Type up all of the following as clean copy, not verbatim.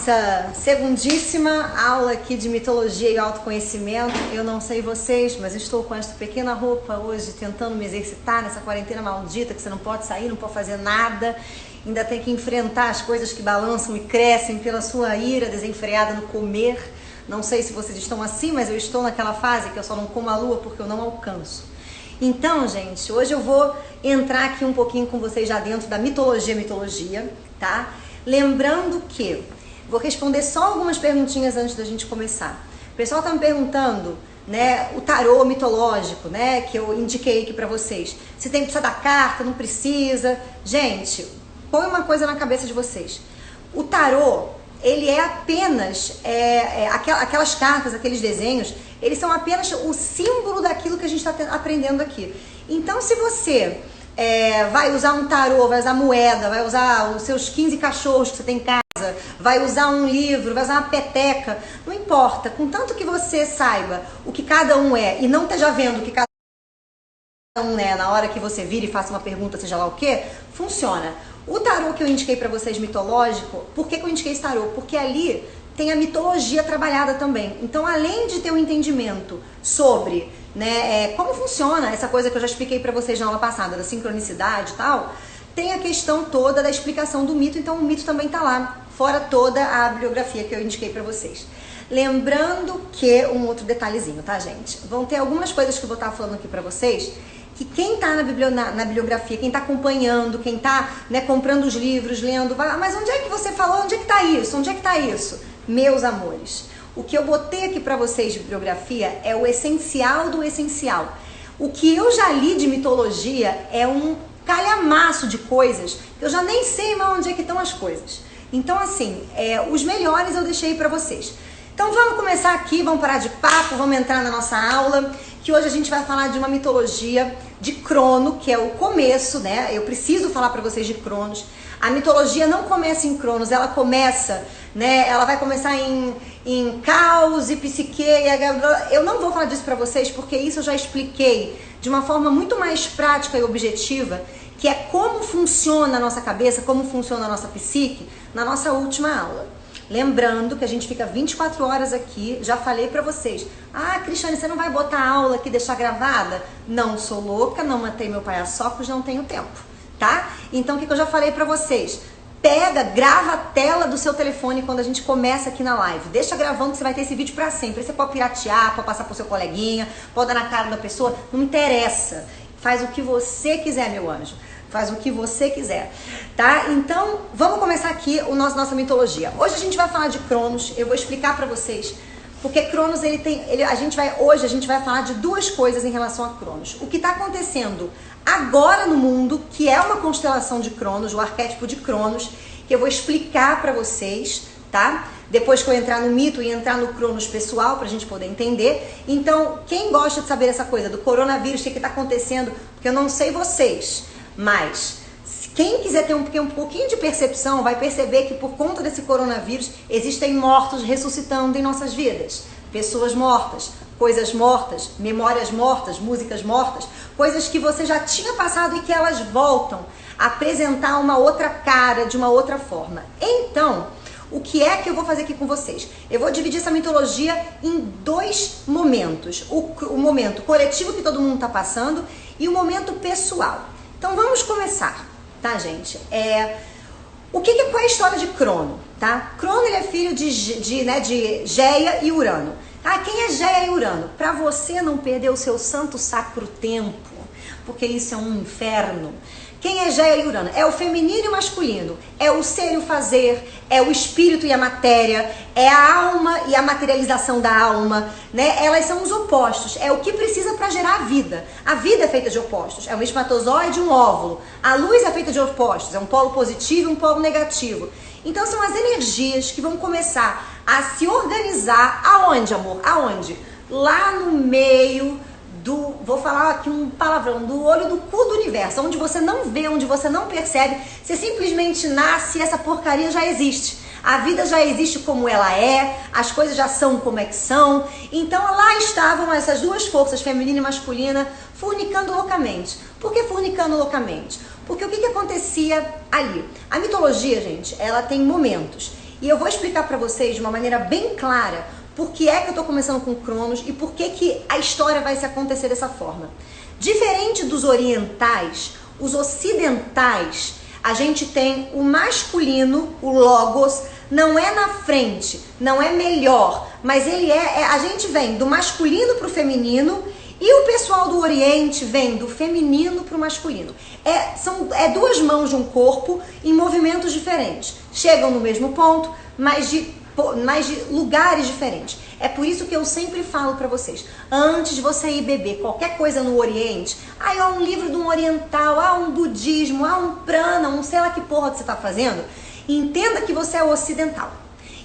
Essa segundíssima aula aqui de mitologia e autoconhecimento. Eu não sei vocês, mas estou com esta pequena roupa hoje tentando me exercitar nessa quarentena maldita que você não pode sair, não pode fazer nada, ainda tem que enfrentar as coisas que balançam e crescem pela sua ira desenfreada no comer. Não sei se vocês estão assim, mas eu estou naquela fase que eu só não como a lua porque eu não alcanço. Então, gente, hoje eu vou entrar aqui um pouquinho com vocês já dentro da mitologia, tá? Lembrando que vou responder só algumas perguntinhas antes da gente começar. O pessoal tá me perguntando, né, o tarô mitológico, né, que eu indiquei aqui pra vocês. Se precisa da carta, não precisa. Gente, põe uma coisa na cabeça de vocês. O tarô, ele é apenas, aquelas cartas, aqueles desenhos, eles são apenas o símbolo daquilo que a gente está aprendendo aqui. Então, se você vai usar um tarô, vai usar moeda, vai usar os seus 15 cachorros que você tem em casa, vai usar um livro, vai usar uma peteca, não importa, contanto que você saiba o que cada um é e não esteja vendo o que cada um é na hora que você vira e faça uma pergunta, seja lá o que, funciona. O tarô que eu indiquei para vocês mitológico, por que eu indiquei esse tarô? Porque ali tem a mitologia trabalhada também. Então, além de ter um entendimento sobre, né, como funciona essa coisa que eu já expliquei para vocês na aula passada, da sincronicidade e tal, tem a questão toda da explicação do mito, então o mito também tá lá, fora toda a bibliografia que eu indiquei para vocês. Lembrando que, um outro detalhezinho, tá, gente? Vão ter algumas coisas que eu vou estar falando aqui para vocês, que quem tá na bibliografia, quem tá acompanhando, quem tá, né, comprando os livros, lendo, vai, mas onde é que você falou? Onde é que tá isso? Onde é que tá isso? Meus amores, o que eu botei aqui para vocês de bibliografia é o essencial do essencial. O que eu já li de mitologia é um calhamaço de coisas que eu já nem sei mais onde é que estão as coisas. Então, assim, os melhores eu deixei para vocês. Então, vamos começar aqui, vamos parar de papo, vamos entrar na nossa aula, que hoje a gente vai falar de uma mitologia de Crono, que é o começo, né? Eu preciso falar para vocês de Cronos. A mitologia não começa em Cronos, ela começa, né? Ela vai começar em Caos e Psique. Eu não vou falar disso para vocês, porque isso eu já expliquei de uma forma muito mais prática e objetiva, que é como funciona a nossa cabeça, como funciona a nossa psique, na nossa última aula. Lembrando que a gente fica 24 horas aqui, já falei pra vocês. Ah, Cristiane, você não vai botar a aula aqui e deixar gravada? Não sou louca, não matei meu pai a socos, não tenho tempo, tá? Então, o que eu já falei pra vocês? Pega, grava a tela do seu telefone quando a gente começa aqui na live. Deixa gravando que você vai ter esse vídeo pra sempre. Aí você pode piratear, pode passar pro seu coleguinha, pode dar na cara da pessoa, não interessa. Faz o que você quiser, meu anjo. Faz o que você quiser, tá? Então, vamos começar aqui nossa mitologia. Hoje a gente vai falar de Cronos, eu vou explicar pra vocês, porque Cronos, hoje a gente vai falar de duas coisas em relação a Cronos. O que tá acontecendo agora no mundo, que é uma constelação de Cronos, o arquétipo de Cronos, que eu vou explicar pra vocês, tá? Depois que eu entrar no mito e entrar no Cronos pessoal, pra gente poder entender. Então, quem gosta de saber essa coisa do coronavírus, o que tá acontecendo, porque eu não sei vocês, mas quem quiser ter um pouquinho de percepção vai perceber que por conta desse coronavírus existem mortos ressuscitando em nossas vidas. Pessoas mortas, coisas mortas, memórias mortas, músicas mortas, coisas que você já tinha passado e que elas voltam a apresentar uma outra cara, de uma outra forma. Então, o que é que eu vou fazer aqui com vocês? Eu vou dividir essa mitologia em dois momentos. O momento coletivo que todo mundo está passando e o momento pessoal. Então vamos começar, tá, gente? Qual é a história de Crono, tá? Crono, ele é filho de Geia e Urano. Ah, quem é Geia e Urano? Para você não perder o seu santo sacro tempo, porque isso é um inferno. Quem é Geia e Urano? É o feminino e o masculino, é o ser e o fazer, é o espírito e a matéria, é a alma e a materialização da alma, né? Elas são os opostos, é o que precisa para gerar a vida. A vida é feita de opostos, é um espermatozoide e um óvulo. A luz é feita de opostos, é um polo positivo e um polo negativo. Então são as energias que vão começar a se organizar. Aonde, amor? Aonde? Lá no meio vou falar aqui um palavrão, do olho do cu do universo, onde você não vê, onde você não percebe, você simplesmente nasce e essa porcaria já existe. A vida já existe como ela é, as coisas já são como é que são. Então lá estavam essas duas forças, feminina e masculina, fornicando loucamente. Por que fornicando loucamente? Porque o que acontecia ali? A mitologia, gente, ela tem momentos. E eu vou explicar para vocês de uma maneira bem clara por que é que eu tô começando com Cronos e por que a história vai se acontecer dessa forma. Diferente dos orientais, os ocidentais, a gente tem o masculino, o logos, não é na frente, não é melhor, mas a gente vem do masculino para o feminino e o pessoal do Oriente vem do feminino para o masculino. São duas mãos de um corpo em movimentos diferentes. Chegam no mesmo ponto, mas de lugares diferentes. É por isso que eu sempre falo para vocês, antes de você ir beber qualquer coisa no Oriente, um livro de um oriental, um budismo, um prana, um sei lá que porra que você está fazendo, entenda que você é ocidental.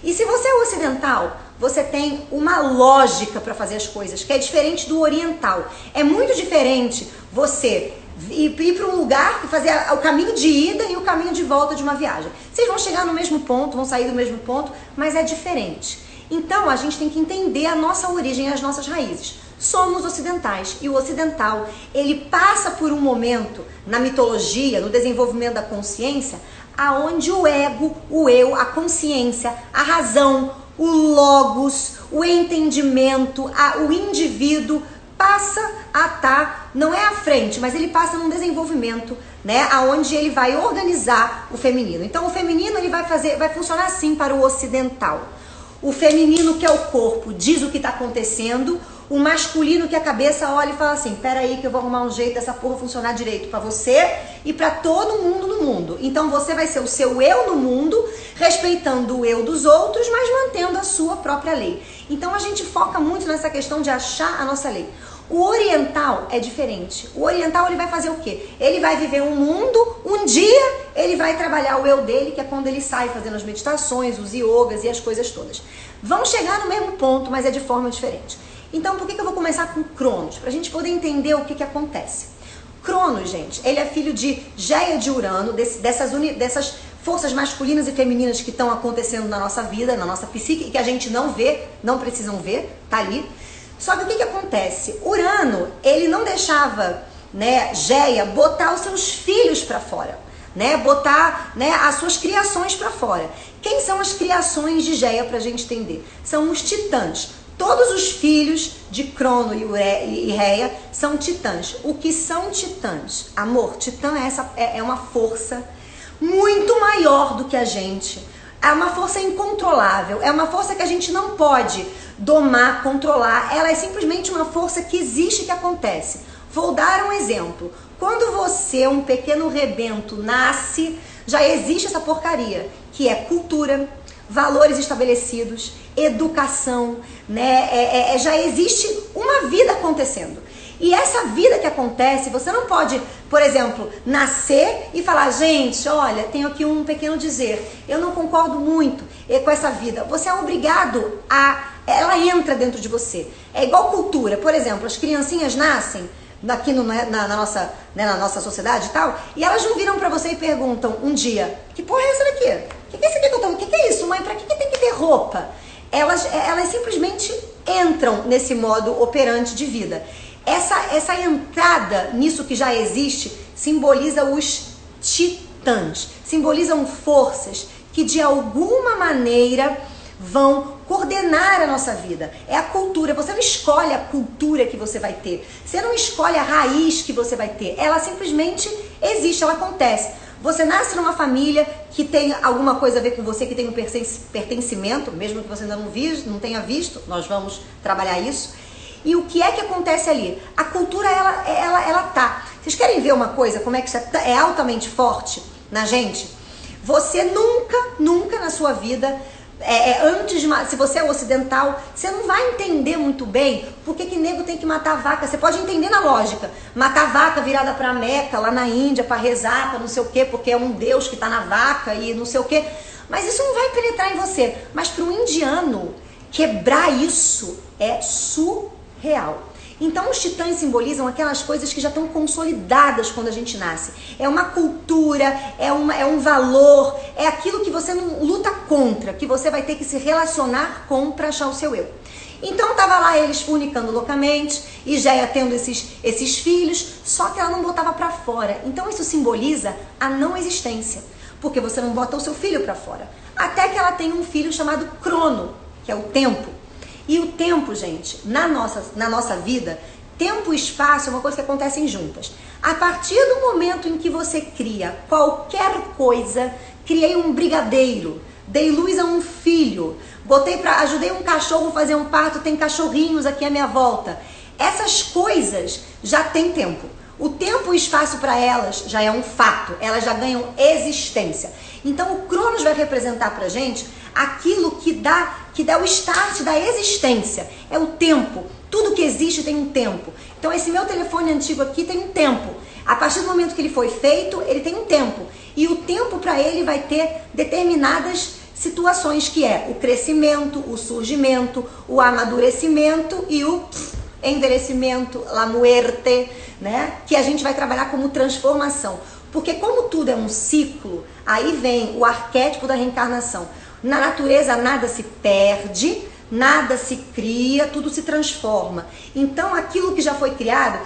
E se você é ocidental, você tem uma lógica para fazer as coisas, que é diferente do oriental. É muito diferente você ir para um lugar e fazer o caminho de ida e o caminho de volta de uma viagem. Vocês vão chegar no mesmo ponto, vão sair do mesmo ponto, mas é diferente. Então a gente tem que entender a nossa origem, as nossas raízes. Somos ocidentais e o ocidental, ele passa por um momento na mitologia, no desenvolvimento da consciência, aonde o ego, o eu, a consciência, a razão, o logos, o entendimento, o indivíduo passa a estar, não é à frente, mas ele passa num desenvolvimento, né, aonde ele vai organizar o feminino. Então o feminino ele vai funcionar assim para o ocidental. O feminino, que é o corpo, diz o que está acontecendo. O masculino, que é a cabeça, olha e fala assim, peraí que eu vou arrumar um jeito dessa porra funcionar direito pra você e pra todo mundo no mundo. Então você vai ser o seu eu no mundo, respeitando o eu dos outros, mas mantendo a sua própria lei. Então a gente foca muito nessa questão de achar a nossa lei. O oriental é diferente. O oriental ele vai fazer o quê? Ele vai viver um mundo, um dia ele vai trabalhar o eu dele, que é quando ele sai fazendo as meditações, os yogas e as coisas todas. Vão chegar no mesmo ponto, mas é de forma diferente. Então por que eu vou começar com Cronos? Pra gente poder entender o que acontece. Cronos, gente, ele é filho de Geia de Urano, dessas forças masculinas e femininas que estão acontecendo na nossa vida, na nossa psique, e que a gente não vê, não precisam ver, tá ali. Só que o que acontece? Urano, ele não deixava, né, Geia botar os seus filhos para fora, né, botar, né, as suas criações para fora. Quem são as criações de Geia pra gente entender? São os titãs. Todos os filhos de Crono e Reia são titãs. O que são titãs? Amor, titã é uma força muito maior do que a gente. É uma força incontrolável, é uma força que a gente não pode domar, controlar. Ela é simplesmente uma força que existe, que acontece. Vou dar um exemplo. Quando você, um pequeno rebento, nasce, já existe essa porcaria, que é cultura, valores estabelecidos, educação, né? Já existe uma vida acontecendo. E essa vida que acontece, você não pode, por exemplo, nascer e falar, gente, olha, tenho aqui um pequeno dizer, eu não concordo muito com essa vida. Você é obrigado ela entra dentro de você. É igual cultura, por exemplo, as criancinhas nascem aqui na nossa sociedade e tal, e elas não viram pra você e perguntam um dia, que porra é essa daqui? O que é isso aqui que eu tô? O que é isso, mãe? Pra que tem que ter roupa? Elas simplesmente entram nesse modo operante de vida. Essa entrada nisso que já existe simboliza os titãs, simbolizam forças que de alguma maneira vão coordenar a nossa vida. É a cultura. Você não escolhe a cultura que você vai ter. Você não escolhe a raiz que você vai ter. Ela simplesmente existe, ela acontece. Você nasce numa família que tem alguma coisa a ver com você, que tem um pertencimento, mesmo que você ainda não tenha visto, nós vamos trabalhar isso. E o que é que acontece ali? A cultura, ela tá. Vocês querem ver uma coisa, como é que isso é altamente forte na gente? Você nunca na sua vida, se você é ocidental, você não vai entender muito bem por que nego tem que matar a vaca. Você pode entender na lógica, matar a vaca virada pra Meca, lá na Índia, pra rezar, pra não sei o quê, porque é um deus que tá na vaca e não sei o quê. Mas isso não vai penetrar em você. Mas para um indiano, quebrar isso é surreal. Então os titãs simbolizam aquelas coisas que já estão consolidadas quando a gente nasce. É uma cultura, é um valor, é aquilo que você não luta contra, que você vai ter que se relacionar com para achar o seu eu. Então tava lá eles fornicando loucamente, e Geia tendo esses filhos, só que ela não botava para fora. Então isso simboliza a não existência. Porque você não bota o seu filho para fora. Até que ela tem um filho chamado Crono, que é o tempo. E o tempo, gente, na nossa vida, tempo e espaço é uma coisa que acontecem juntas. A partir do momento em que você cria qualquer coisa, criei um brigadeiro, dei luz a um filho, ajudei um cachorro a fazer um parto, tem cachorrinhos aqui à minha volta. Essas coisas já têm tempo. O tempo e o espaço para elas já é um fato, elas já ganham existência. Então o Cronos vai representar pra gente aquilo que dá o start da existência, é o tempo. Tudo que existe tem um tempo. Então esse meu telefone antigo aqui tem um tempo. A partir do momento que ele foi feito, ele tem um tempo. E o tempo para ele vai ter determinadas situações, que é o crescimento, o surgimento, o amadurecimento e o envelhecimento, la muerte, né? Que a gente vai trabalhar como transformação. Porque como tudo é um ciclo, aí vem o arquétipo da reencarnação. Na natureza nada se perde, nada se cria, tudo se transforma. Então aquilo que já foi criado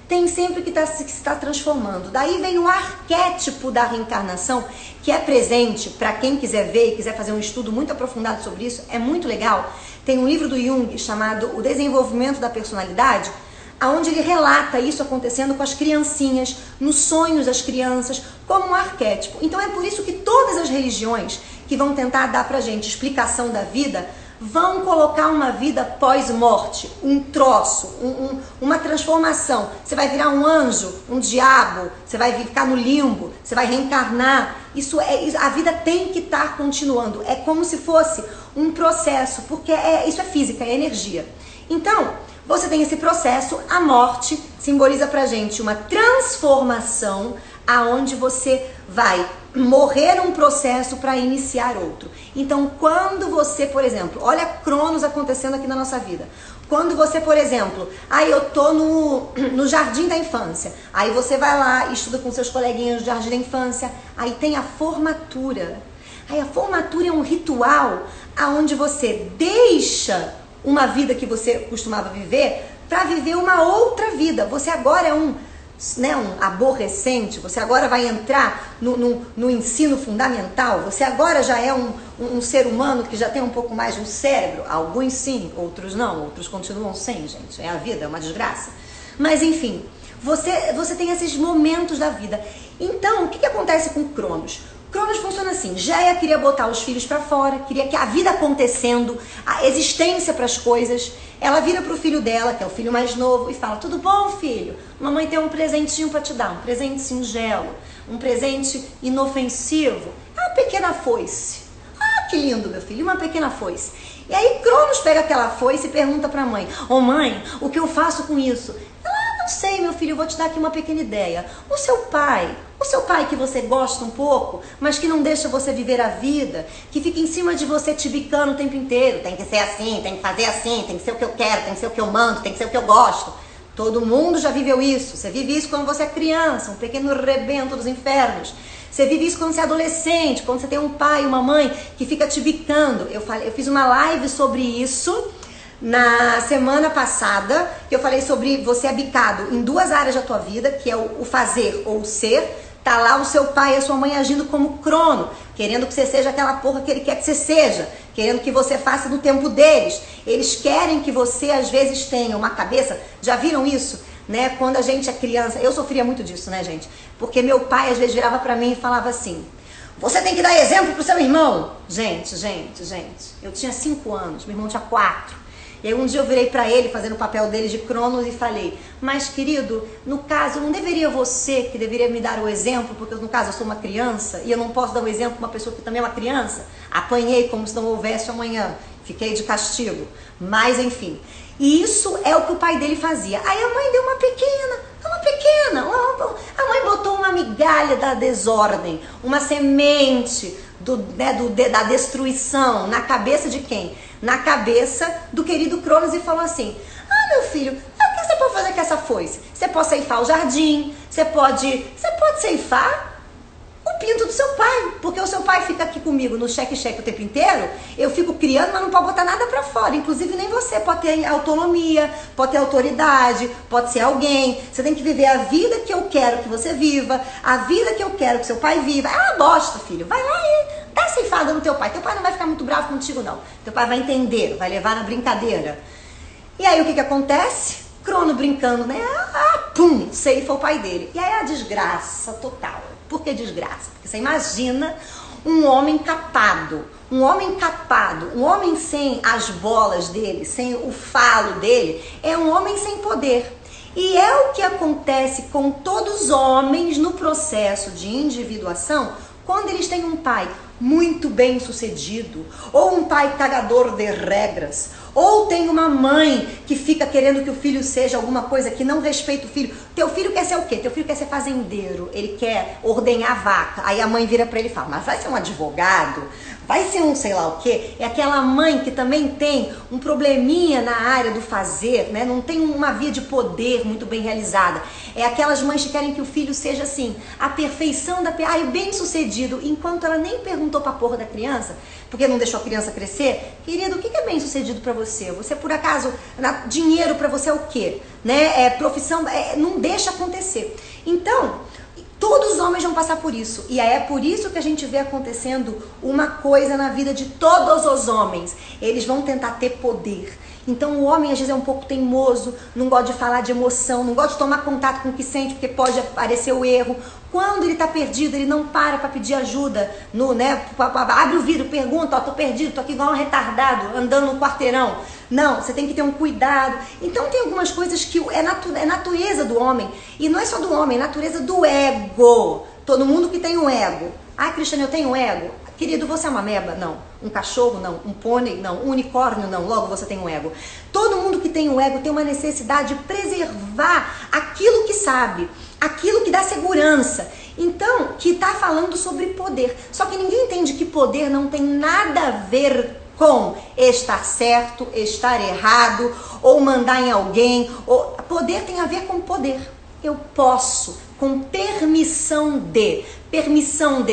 tem sempre que se está transformando. Daí vem o arquétipo da reencarnação, que é presente para quem quiser ver e quiser fazer um estudo muito aprofundado sobre isso, é muito legal. Tem um livro do Jung chamado O Desenvolvimento da Personalidade, onde ele relata isso acontecendo com as criancinhas, nos sonhos das crianças, como um arquétipo. Então é por isso que todas as religiões que vão tentar dar pra gente explicação da vida, vão colocar uma vida pós-morte, um troço, uma transformação. Você vai virar um anjo, um diabo, você vai ficar no limbo, você vai reencarnar. A vida tem que estar continuando. É como se fosse um processo, porque isso é física, é energia. Então, você tem esse processo, a morte simboliza pra gente uma transformação, aonde você vai morrer um processo para iniciar outro. Então, quando você, por exemplo, olha Cronos acontecendo aqui na nossa vida. Quando você, por exemplo, eu tô no jardim da infância, aí você vai lá, estuda com seus coleguinhas do jardim da infância, aí tem a formatura. Aí a formatura é um ritual aonde você deixa uma vida que você costumava viver para viver uma outra vida. Você agora é um aborrecente, você agora vai entrar no ensino fundamental, você agora já é um ser humano que já tem um pouco mais de um cérebro. Alguns sim, outros não, outros continuam sem, gente. É a vida, é uma desgraça. Mas enfim, você tem esses momentos da vida. Então, o que acontece com Cronos? Cronos funciona assim, Geia queria botar os filhos para fora, queria que a vida acontecendo, a existência para as coisas. Ela vira pro filho dela, que é o filho mais novo, e fala: tudo bom, filho? Mamãe tem um presentinho para te dar, um presente singelo, um presente inofensivo. Uma pequena foice. Ah, que lindo, meu filho, uma pequena foice. E aí Cronos pega aquela foice e pergunta pra mãe: ô mãe, o que eu faço com isso? Não sei, meu filho, eu vou te dar aqui uma pequena ideia. O seu pai que você gosta um pouco, mas que não deixa você viver a vida, que fica em cima de você te bicando o tempo inteiro, tem que ser assim, tem que fazer assim, tem que ser o que eu quero, tem que ser o que eu mando, tem que ser o que eu gosto. Todo mundo já viveu isso. Você vive isso quando você é criança, um pequeno rebento dos infernos. Você vive isso quando você é adolescente, quando você tem um pai e uma mãe que fica te bicando. Eu fiz uma live sobre isso na semana passada, que eu falei sobre você é bicado em duas áreas da tua vida, que é o fazer ou o ser. Tá lá o seu pai e a sua mãe agindo como Crono, querendo que você seja aquela porra que ele quer que você seja, querendo que você faça no tempo deles. Eles querem que você, às vezes, tenha uma cabeça. Já viram isso? Né? Quando a gente é criança, eu sofria muito disso, né, gente? Porque meu pai, às vezes, virava pra mim e falava assim: você tem que dar exemplo pro seu irmão. Gente, eu tinha 5 anos, meu irmão tinha 4. E aí um dia eu virei pra ele, fazendo o papel dele de Cronos, e falei: mas querido, no caso, não deveria você que deveria me dar o exemplo, porque no caso eu sou uma criança e eu não posso dar o exemplo pra uma pessoa que também é uma criança? Apanhei como se não houvesse amanhã, fiquei de castigo, mas enfim. E isso é o que o pai dele fazia. Aí a mãe deu uma pequena, a mãe botou uma migalha da desordem, uma semente da destruição na cabeça de quem? Na cabeça do querido Cronos, e falou assim: ah, meu filho, o que você pode fazer com essa foice? Você pode ceifar o jardim, você pode ceifar o pinto do seu pai, porque o seu pai fica aqui comigo no cheque-cheque o tempo inteiro, eu fico criando, mas não pode botar nada pra fora, inclusive nem você pode ter autonomia, pode ter autoridade, pode ser alguém, você tem que viver a vida que eu quero que você viva, a vida que eu quero que seu pai viva. É uma bosta, filho, vai lá e dá ceifada no teu pai não vai ficar muito bravo contigo não, teu pai vai entender, vai levar na brincadeira. E aí o que acontece? Crono brincando, né? Pum, ceifa o pai dele. E aí a desgraça total. Por que desgraça? Porque você imagina um homem capado, um homem sem as bolas dele, sem o falo dele, é um homem sem poder. E é o que acontece com todos os homens no processo de individuação, quando eles têm um pai muito bem sucedido, ou um pai cagador de regras, ou tem uma mãe que fica querendo que o filho seja alguma coisa que não respeita o filho. Teu filho quer ser o quê? Teu filho quer ser fazendeiro, ele quer ordenhar vaca. Aí a mãe vira pra ele e fala, mas vai ser um advogado? Vai ser um sei lá o quê? É aquela mãe que também tem um probleminha na área do fazer, né? Não tem uma via de poder muito bem realizada. É aquelas mães que querem que o filho seja assim, a perfeição da... Ai, bem sucedido, enquanto ela nem perguntou pra porra da criança, porque não deixou a criança crescer. Querido, o que é bem sucedido pra você? Você, por acaso, dinheiro pra você é o quê? Né? Profissão, não deixa acontecer. Então, todos os homens vão passar por isso. E é por isso que a gente vê acontecendo uma coisa na vida de todos os homens. Eles vão tentar ter poder. Então o homem às vezes é um pouco teimoso, não gosta de falar de emoção, não gosta de tomar contato com o que sente, porque pode aparecer o erro. Quando ele tá perdido, ele não para pedir ajuda, abre o vidro, pergunta, tô perdido, tô aqui igual um retardado, andando no quarteirão. Não, você tem que ter um cuidado. Então tem algumas coisas que é natureza do homem, e não é só do homem, é natureza do ego. Todo mundo que tem um ego. Ah, Cristiane, eu tenho um ego. Querido, você é uma ameba? Não. Um cachorro? Não. Um pônei? Não. Um unicórnio? Não. Logo você tem um ego. Todo mundo que tem um ego tem uma necessidade de preservar aquilo que sabe, aquilo que dá segurança. Então, que está falando sobre poder. Só que ninguém entende que poder não tem nada a ver com estar certo, estar errado, ou mandar em alguém. Poder tem a ver com poder. Eu posso, com permissão de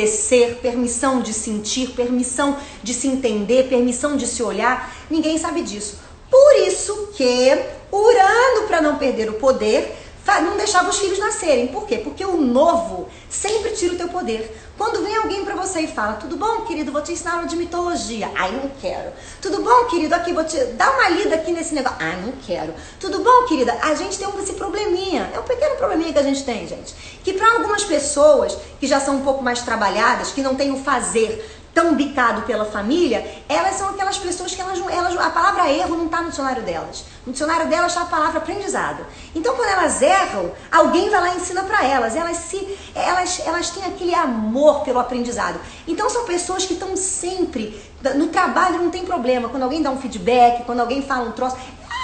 ser, permissão de sentir, permissão de se entender, permissão de se olhar. Ninguém sabe disso. Por isso que Urano, para não perder o poder, não deixava os filhos nascerem. Por quê? Porque o novo sempre tira o teu poder. Quando vem alguém pra você e fala, tudo bom, querido, vou te ensinar aula de mitologia. Ai, não quero. Tudo bom, querido, aqui, vou te dar uma lida aqui nesse negócio. Ai, não quero. Tudo bom, querida? A gente tem esse probleminha. É um pequeno probleminha que a gente tem, gente. Que pra algumas pessoas que já são um pouco mais trabalhadas, que não têm o fazer tão bicado pela família, elas são aquelas pessoas que a palavra erro não está no dicionário delas. No dicionário delas está a palavra aprendizado. Então, quando elas erram, alguém vai lá e ensina para elas. Elas têm aquele amor pelo aprendizado. Então, são pessoas que estão sempre... No trabalho não tem problema. Quando alguém dá um feedback, quando alguém fala um troço...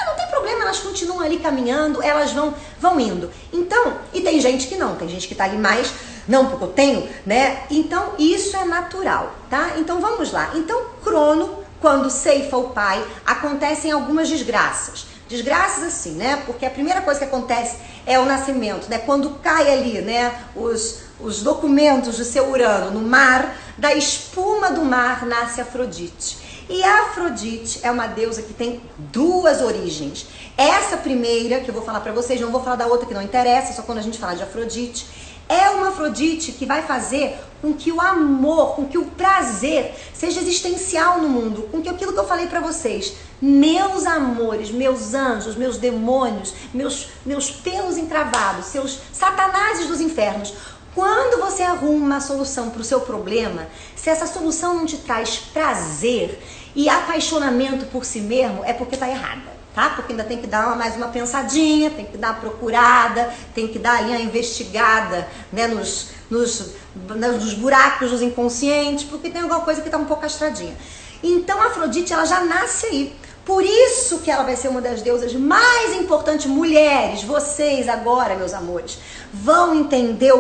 não tem problema, elas continuam ali caminhando, elas vão indo. Então, e tem gente que não. Tem gente que está ali mais... Não, porque eu tenho, né? Então, isso é natural, tá? Então, vamos lá. Então, Crono, quando ceifa o pai, acontecem algumas desgraças. Desgraças assim, né? Porque a primeira coisa que acontece é o nascimento, né? Quando cai ali, né? Os documentos do seu Urano no mar, da espuma do mar nasce Afrodite. E a Afrodite é uma deusa que tem duas origens. Essa primeira, que eu vou falar pra vocês, não vou falar da outra que não interessa, só quando a gente falar de Afrodite, é uma Afrodite que vai fazer com que o amor, com que o prazer seja existencial no mundo, com que aquilo que eu falei pra vocês, meus amores, meus anjos, meus demônios, meus pelos encravados, seus satanases dos infernos, quando você arruma uma solução para o seu problema, se essa solução não te traz prazer e apaixonamento por si mesmo, é porque tá errada. Tá? Porque ainda tem que dar mais uma pensadinha, tem que dar uma procurada, tem que dar ali uma investigada, né, nos buracos dos inconscientes, porque tem alguma coisa que está um pouco castradinha. Então a Afrodite, ela já nasce aí. Por isso que ela vai ser uma das deusas mais importantes. Mulheres, vocês agora, meus amores, vão entender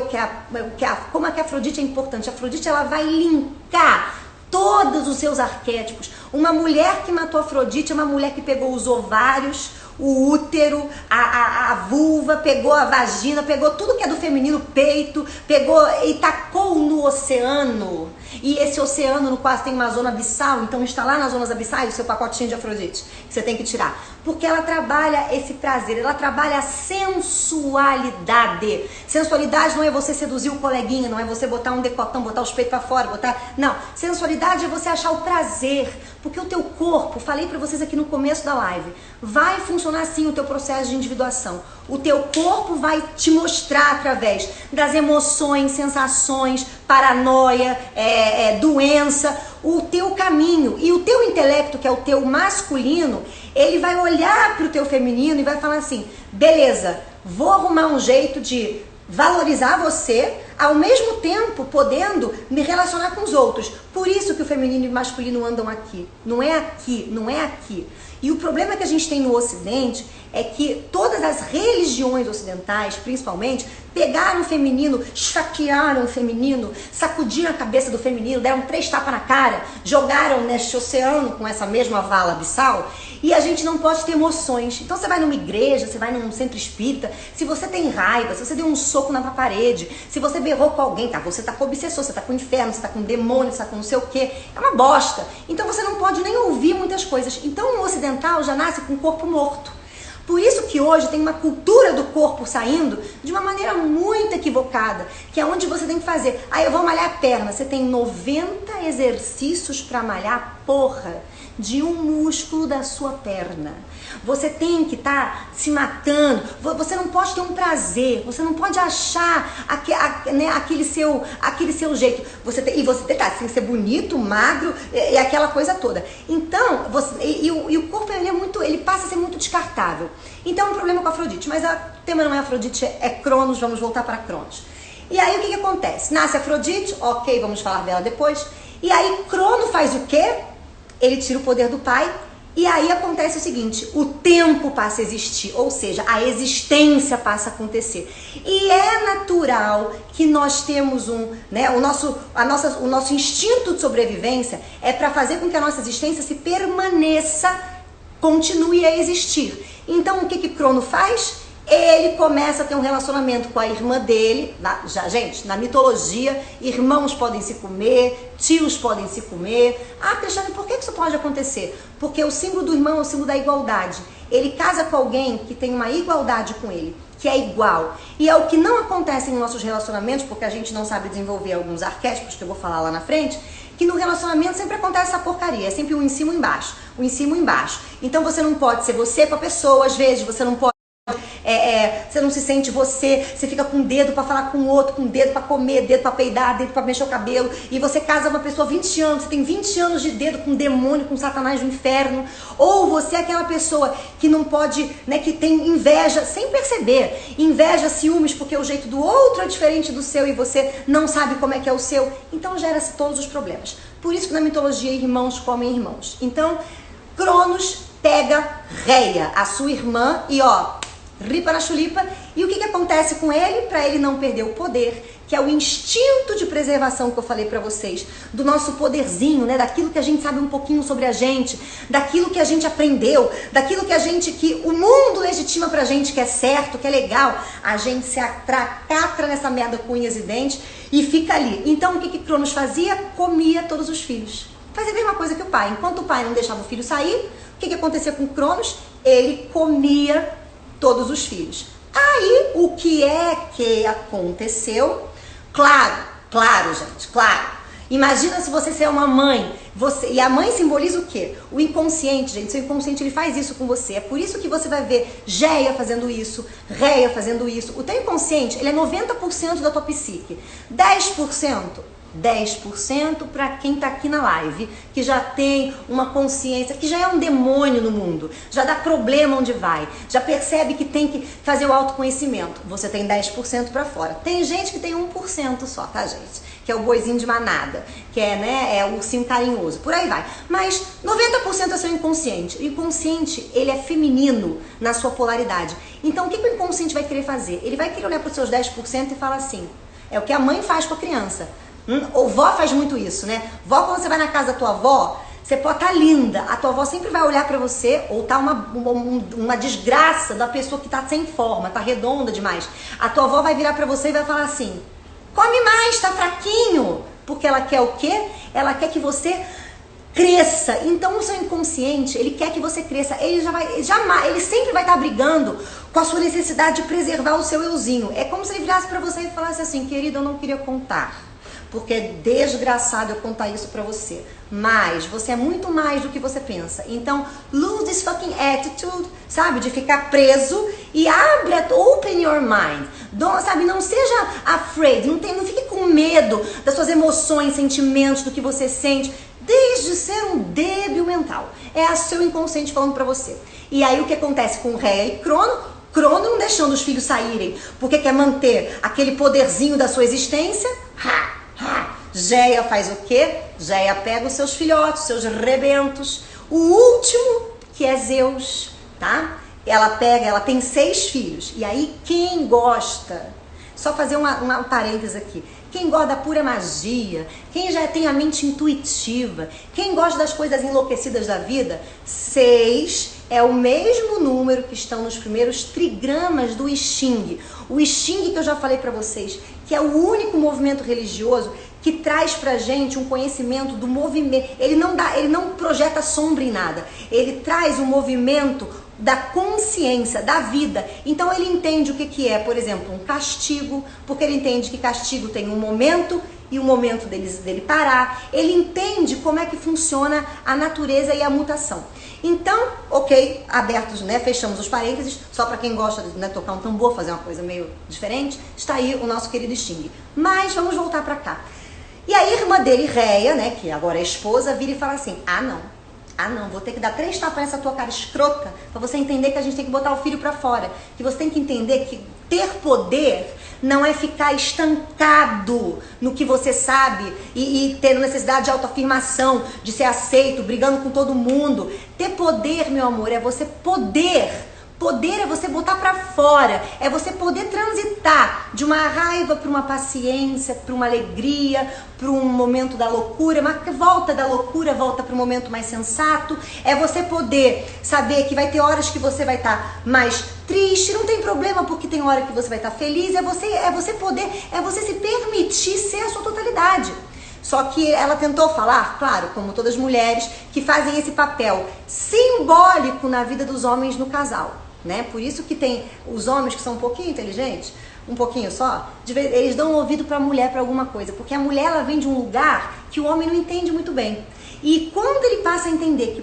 como é que a Afrodite é importante. A Afrodite, ela vai linkar todos os seus arquétipos. Uma mulher que matou Afrodite é uma mulher que pegou os ovários, o útero, a vulva, pegou a vagina, pegou tudo que é do feminino, peito, pegou e tacou no oceano. E esse oceano no qual tem uma zona abissal, então está lá nas zonas abissais o seu pacotinho de Afrodite, que você tem que tirar. Porque ela trabalha esse prazer, ela trabalha a sensualidade. Sensualidade não é você seduzir o coleguinha, não é você botar um decotão, botar os peitos pra fora, botar... Não, sensualidade é você achar o prazer, porque o teu corpo, falei pra vocês aqui no começo da live, vai funcionar assim o teu processo de individuação. O teu corpo vai te mostrar através das emoções, sensações, paranoia, doença, o teu caminho. E o teu intelecto, que é o teu masculino, ele vai olhar pro teu feminino e vai falar assim, beleza, vou arrumar um jeito de valorizar você, ao mesmo tempo podendo me relacionar com os outros. Por isso que o feminino e o masculino andam aqui. Não é aqui, não é aqui. E o problema que a gente tem no Ocidente é que todas as religiões ocidentais, principalmente, pegaram o feminino, esfaquearam o feminino, sacudiram a cabeça do feminino, deram 3 tapas na cara, jogaram neste oceano com essa mesma vala abissal, e a gente não pode ter emoções. Então você vai numa igreja, você vai num centro espírita, se você tem raiva, se você deu um soco na parede, se você berrou com alguém, tá? Você tá com obsessor, você tá com inferno, você tá com demônio, você tá com não sei o quê, é uma bosta. Então você não pode nem ouvir muitas coisas. Então o ocidental já nasce com o corpo morto. Por isso que hoje tem uma cultura do corpo saindo de uma maneira muito equivocada, que é onde você tem que fazer. Aí eu vou malhar a perna, você tem 90 exercícios para malhar a porra de um músculo da sua perna. Você tem que estar se matando, você não pode ter um prazer, você não pode achar aquele seu jeito. Você tem que ser bonito, magro e aquela coisa toda. Então, o corpo ele passa a ser muito descartável. Então é um problema com a Afrodite, mas o tema não é Afrodite, é Cronos, vamos voltar para Cronos. E aí o que acontece? Nasce Afrodite, ok, vamos falar dela depois. E aí Crono faz o quê? Ele tira o poder do pai. E aí acontece o seguinte, o tempo passa a existir, ou seja, a existência passa a acontecer. E é natural que nós temos o nosso instinto de sobrevivência é para fazer com que a nossa existência se permaneça, continue a existir. Então o que Crono faz? Ele começa a ter um relacionamento com a irmã dele. Gente, na mitologia, irmãos podem se comer, tios podem se comer. Ah, Cristiane, por que isso pode acontecer? Porque o símbolo do irmão é o símbolo da igualdade. Ele casa com alguém que tem uma igualdade com ele, que é igual. E é o que não acontece em nossos relacionamentos, porque a gente não sabe desenvolver alguns arquétipos, que eu vou falar lá na frente, que no relacionamento sempre acontece essa porcaria, é sempre um em cima e um embaixo, um em cima e um embaixo. Então você não pode ser você com a pessoa, às vezes você não pode... você não se sente você fica com o dedo pra falar com o outro, com o dedo pra comer, dedo pra peidar, dedo pra mexer o cabelo, e você casa com uma pessoa 20 anos, você tem 20 anos de dedo com demônio, com satanás do inferno, ou você é aquela pessoa que não pode, que tem inveja, sem perceber, inveja, ciúmes, porque o jeito do outro é diferente do seu e você não sabe como é que é o seu, então gera-se todos os problemas. Por isso que na mitologia irmãos comem irmãos. Então, Cronos pega Reia, a sua irmã, e ripa na chulipa, e o que acontece com ele? Para ele não perder o poder, que é o instinto de preservação que eu falei para vocês, do nosso poderzinho, daquilo que a gente sabe um pouquinho sobre a gente, daquilo que a gente aprendeu, daquilo que o mundo legitima pra gente, que é certo, que é legal, a gente se atracatra nessa merda com unhas e dentes e fica ali. Então o que Cronos fazia? Comia todos os filhos. Fazia a mesma coisa que o pai. Enquanto o pai não deixava o filho sair, o que acontecia com Cronos? Ele comia todos os filhos. Aí, o que aconteceu? Claro, gente, claro. Imagina se você é uma mãe, e a mãe simboliza o quê? O inconsciente, gente. Seu inconsciente, ele faz isso com você. É por isso que você vai ver Geia fazendo isso, Reia fazendo isso. O teu inconsciente, ele é 90% da tua psique. 10% para quem tá aqui na live, que já tem uma consciência, que já é um demônio no mundo, já dá problema onde vai, já percebe que tem que fazer o autoconhecimento. Você tem 10% para fora. Tem gente que tem 1% só, tá, gente? Que é o boizinho de manada, que é o ursinho carinhoso, por aí vai. Mas 90% é seu inconsciente. O inconsciente, ele é feminino na sua polaridade. Então, o que o inconsciente vai querer fazer? Ele vai querer olhar para os seus 10% e falar assim, é o que a mãe faz com a criança. Ou vó faz muito isso, né? Vó, quando você vai na casa da tua avó, Você pode estar linda, a tua avó sempre vai olhar pra você, ou tá uma desgraça da pessoa que tá sem forma, tá redonda demais. A tua avó vai virar pra você e vai falar assim: come mais, tá fraquinho. Porque ela quer o quê? Ela quer que você cresça. Então o seu inconsciente, ele quer que você cresça. Ele sempre vai estar brigando com a sua necessidade de preservar o seu euzinho. É como se ele virasse pra você e falasse assim: querido, eu não queria contar, porque é desgraçado eu contar isso pra você, mas você é muito mais do que você pensa. Então, lose this fucking attitude, sabe? De ficar preso e open your mind. Sabe? Não seja afraid, não fique com medo das suas emoções, sentimentos, do que você sente. Desde ser um débil mental. É o seu inconsciente falando pra você. E aí o que acontece com Réia e Crono? Crono não deixando os filhos saírem, porque quer manter aquele poderzinho da sua existência. Géia faz o quê? Géia pega os seus filhotes, seus rebentos. O último, que é Zeus, tá? Ela tem 6 filhos. E aí quem gosta, só fazer uma parêntese aqui, quem gosta da pura magia, quem já tem a mente intuitiva, quem gosta das coisas enlouquecidas da vida, 6 é o mesmo número que estão nos primeiros trigramas do I Ching. O I Ching, que eu já falei pra vocês, que é o único movimento religioso que traz pra gente um conhecimento do movimento. Ele não projeta sombra em nada. Ele traz um movimento da consciência, da vida. Então ele entende o que é, por exemplo, um castigo, porque ele entende que castigo tem um momento e o momento dele parar. Ele entende como é que funciona a natureza e a mutação. Então, ok, abertos, né, fechamos os parênteses, só para quem gosta de, né, tocar um tambor, fazer uma coisa meio diferente, está aí o nosso querido Xing. Mas vamos voltar para cá. E a irmã dele, Réia, né, que agora é esposa, vira e fala assim: ah não, vou ter que dar 3 tapas nessa tua cara escrota pra você entender que a gente tem que botar o filho pra fora. Que você tem que entender que ter poder não é ficar estancado no que você sabe e ter necessidade de autoafirmação, de ser aceito, brigando com todo mundo. Ter poder, meu amor, é você poder. Poder é você botar pra fora, é você poder transitar de uma raiva para uma paciência, para uma alegria, para um momento da loucura, mas volta da loucura, volta para um momento mais sensato. É você poder saber que vai ter horas que você vai estar mais triste, não tem problema, porque tem hora que você vai estar feliz. É você se permitir ser a sua totalidade. Só que ela tentou falar, claro, como todas as mulheres, que fazem esse papel simbólico na vida dos homens no casal, né? Por isso que tem os homens que são um pouquinho inteligentes, um pouquinho só, eles dão um ouvido para a mulher para alguma coisa, porque a mulher, ela vem de um lugar que o homem não entende muito bem. E quando ele passa a entender que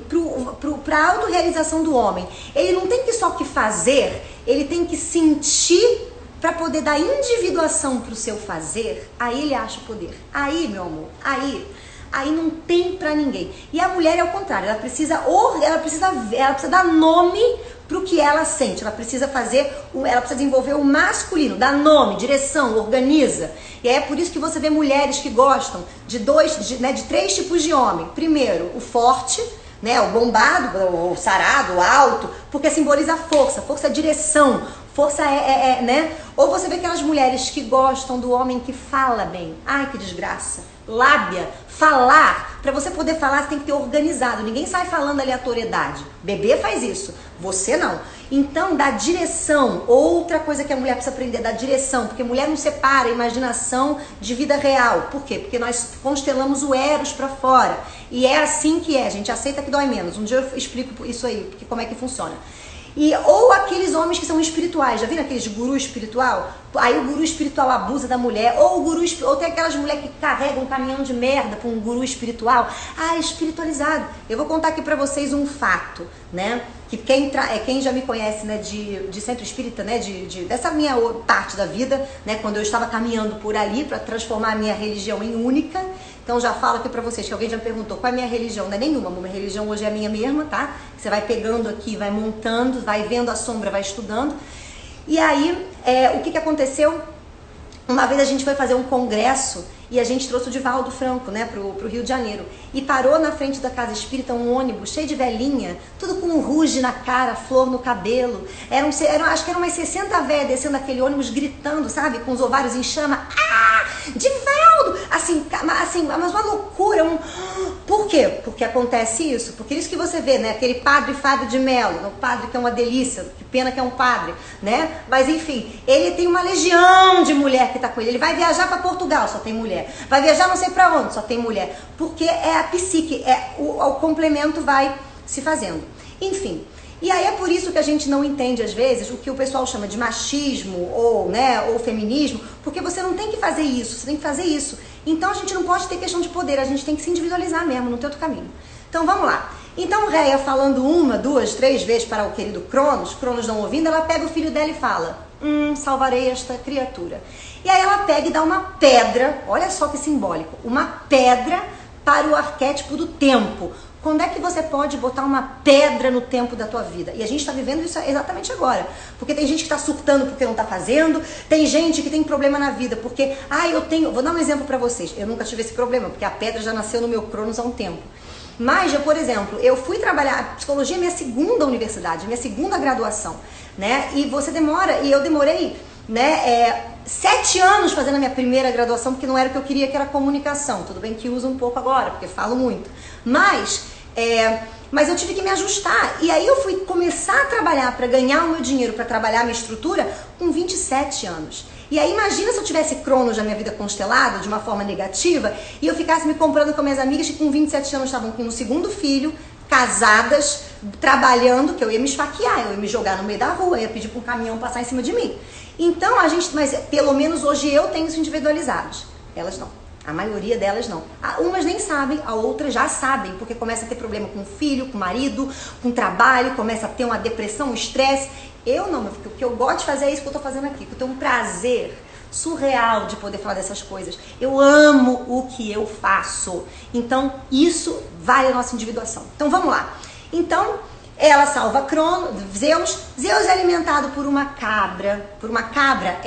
para a autorrealização do homem, ele não tem que só que fazer, ele tem que sentir para poder dar individuação pro seu fazer, aí ele acha o poder. Aí, meu amor, aí não tem pra ninguém. E a mulher é o contrário, ela precisa dar nome pro que ela sente. Ela precisa desenvolver o masculino, dar nome, direção, organiza. E é por isso que você vê mulheres que gostam de 3 tipos de homem. Primeiro, o forte, né, o bombado, o sarado, o alto, porque simboliza força. Força é direção. Força né? Ou você vê aquelas mulheres que gostam do homem que fala bem. Ai, que desgraça. Lábia. Falar. Pra você poder falar, você tem que ter organizado. Ninguém sai falando aleatoriedade. Bebê faz isso. Você não. Então, dá direção. Outra coisa que a mulher precisa aprender, dá direção. Porque mulher não separa a imaginação de vida real. Por quê? Porque nós constelamos o Eros pra fora. E é assim que é. A gente aceita que dói menos. Um dia eu explico isso aí, porque como é que funciona. Ou aqueles homens que são espirituais, já viram aqueles guru espiritual? Aí o guru espiritual abusa da mulher, ou tem aquelas mulheres que carregam um caminhão de merda para um guru espiritual. Ah, espiritualizado. Eu vou contar aqui para vocês um fato, né? Que quem já me conhece, né, de centro espírita, né, dessa minha parte da vida, né, quando eu estava caminhando por ali para transformar a minha religião em única. Então já falo aqui pra vocês, que alguém já me perguntou qual é a minha religião. Não é nenhuma, minha religião hoje é a minha mesma, tá? Você vai pegando aqui, vai montando, vai vendo a sombra, vai estudando. E aí, o que aconteceu? Uma vez a gente foi fazer um congresso e a gente trouxe o Divaldo Franco, né, pro Rio de Janeiro. E parou na frente da casa espírita um ônibus cheio de velhinha, tudo com um ruge na cara, flor no cabelo. Acho que eram umas 60 velhas descendo aquele ônibus gritando, sabe, com os ovários em chama. Ah, Divaldo! mas uma loucura. Por quê? Porque acontece isso. Porque isso que você vê, né? Aquele padre Fábio de Mello, o padre que é uma delícia, que pena que é um padre, né? Mas enfim, ele tem uma legião de mulher que tá com ele. Ele vai viajar para Portugal, só tem mulher. Vai viajar não sei para onde, só tem mulher. Porque é a psique, o complemento vai se fazendo. Enfim. E aí é por isso que a gente não entende, às vezes, o que o pessoal chama de machismo ou, né, ou feminismo, porque você não tem que fazer isso, você tem que fazer isso. Então a gente não pode ter questão de poder, a gente tem que se individualizar mesmo no teu caminho. Então vamos lá. Então Réia, falando 1, 2, 3 vezes para o querido Cronos não ouvindo, ela pega o filho dela e fala, salvarei esta criatura. E aí ela pega e dá uma pedra, olha só que simbólico, uma pedra para o arquétipo do tempo. Quando é que você pode botar uma pedra no tempo da tua vida? E a gente está vivendo isso exatamente agora. Porque tem gente que está surtando porque não está fazendo, tem gente que tem problema na vida porque, vou dar um exemplo para vocês, eu nunca tive esse problema, porque a pedra já nasceu no meu Cronos há um tempo. Mas, por exemplo, eu fui trabalhar, psicologia é minha segunda universidade, minha segunda graduação, né? E eu demorei, né, 7 anos fazendo a minha primeira graduação, porque não era o que eu queria, que era comunicação. Tudo bem que uso um pouco agora, porque falo muito. Mas eu tive que me ajustar. E aí eu fui começar a trabalhar para ganhar o meu dinheiro, para trabalhar a minha estrutura, com 27 anos. E aí imagina se eu tivesse Cronos na minha vida constelado, de uma forma negativa, e eu ficasse me comprando com minhas amigas que com 27 anos estavam com o segundo filho, casadas, trabalhando, que eu ia me esfaquear, eu ia me jogar no meio da rua, eu ia pedir para um caminhão passar em cima de mim. Então mas pelo menos hoje eu tenho isso individualizados. Elas não. A maioria delas não. Umas nem sabem, a outras já sabem, porque começa a ter problema com o filho, com o marido, com o trabalho, começa a ter uma depressão, um estresse. Eu não, o que eu gosto de fazer é isso que eu tô fazendo aqui, que eu tenho um prazer surreal de poder falar dessas coisas. Eu amo o que eu faço. Então, isso vale a nossa individuação. Então, vamos lá. Então, ela salva Zeus. Zeus é alimentado por uma cabra. Por uma cabra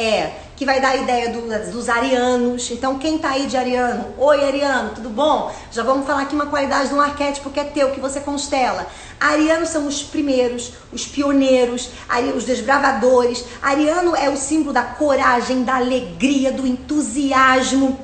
que vai dar a ideia dos arianos. Então, quem tá aí de ariano? Oi, ariano, tudo bom? Já vamos falar aqui uma qualidade de um arquétipo que é teu, que você constela. Arianos são os primeiros, os pioneiros, os desbravadores. Ariano é o símbolo da coragem, da alegria, do entusiasmo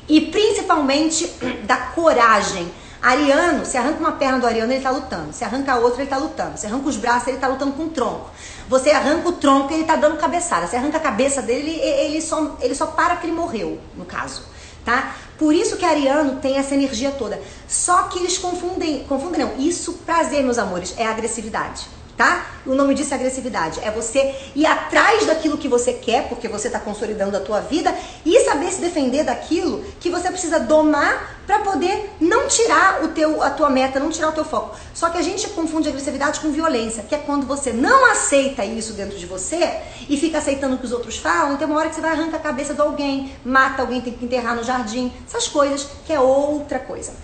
e principalmente da coragem. Ariano, se arranca uma perna do ariano, ele tá lutando. Se arranca a outra, ele tá lutando. Se arranca os braços, ele tá lutando com o tronco. Você arranca o tronco, ele tá dando cabeçada. Se arranca a cabeça dele, ele só para que ele morreu, no caso, tá? Por isso que ariano tem essa energia toda. Só que eles confundem não. Isso, prazer, meus amores, é agressividade. Tá? O nome disso é agressividade. É você ir atrás daquilo que você quer, porque você está consolidando a tua vida, e saber se defender daquilo que você precisa domar para poder não tirar a tua meta, não tirar o teu foco. Só que a gente confunde agressividade com violência, que é quando você não aceita isso dentro de você e fica aceitando o que os outros falam, tem uma hora que você vai arrancar a cabeça de alguém, mata alguém, tem que enterrar no jardim, essas coisas, que é outra coisa.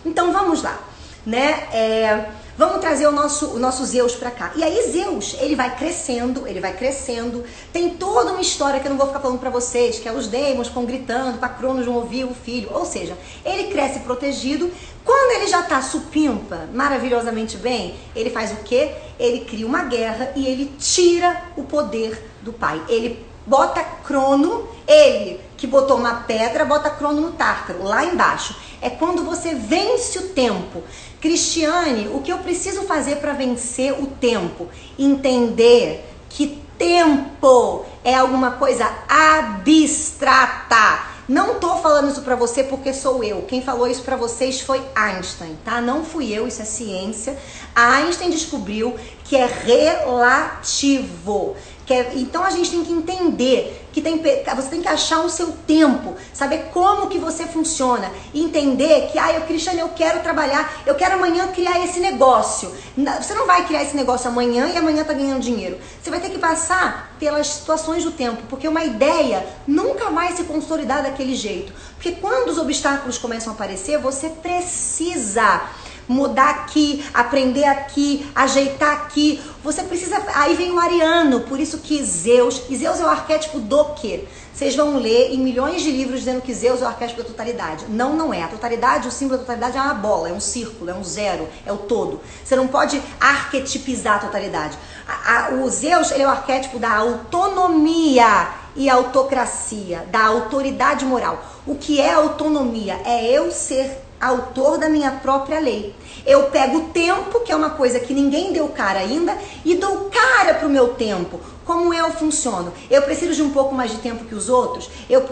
Então vamos lá, né? Vamos trazer o nosso Zeus pra cá. E aí Zeus, ele vai crescendo. Tem toda uma história que eu não vou ficar falando pra vocês, que é os demos ficam gritando pra Cronos não ouvir o filho. Ou seja, ele cresce protegido. Quando ele já tá supimpa, maravilhosamente bem, ele faz o quê? Ele cria uma guerra e ele tira o poder do pai. Ele bota Crono, ele que botou uma pedra, bota Crono no Tártaro, lá embaixo. É quando você vence o tempo. Cristiane, o que eu preciso fazer para vencer o tempo? Entender que tempo é alguma coisa abstrata. Não tô falando isso para você porque sou eu. Quem falou isso para vocês foi Einstein, tá? Não fui eu, isso é ciência. A Einstein descobriu que é relativo. Então a gente tem que entender que você tem que achar o seu tempo, saber como que você funciona, entender que, Cristiane, eu quero trabalhar, eu quero amanhã criar esse negócio. Você não vai criar esse negócio amanhã e amanhã tá ganhando dinheiro. Você vai ter que passar pelas situações do tempo, porque uma ideia nunca vai se consolidar daquele jeito. Porque quando os obstáculos começam a aparecer, você precisa mudar aqui, aprender aqui, ajeitar aqui. Você precisa... Aí vem o ariano, por isso que Zeus... E Zeus é o arquétipo do quê? Vocês vão ler em milhões de livros dizendo que Zeus é o arquétipo da totalidade. Não, não é. A totalidade, o símbolo da totalidade é uma bola, é um círculo, é um zero, é o todo. Você não pode arquetipizar a totalidade. O Zeus, ele é o arquétipo da autonomia. e autocracia, da autoridade moral. O que é autonomia? É eu ser autor da minha própria lei. Eu pego o tempo, que é uma coisa que ninguém deu cara ainda, e dou cara pro meu tempo. Como eu funciono? Eu preciso de um pouco mais de tempo que os outros?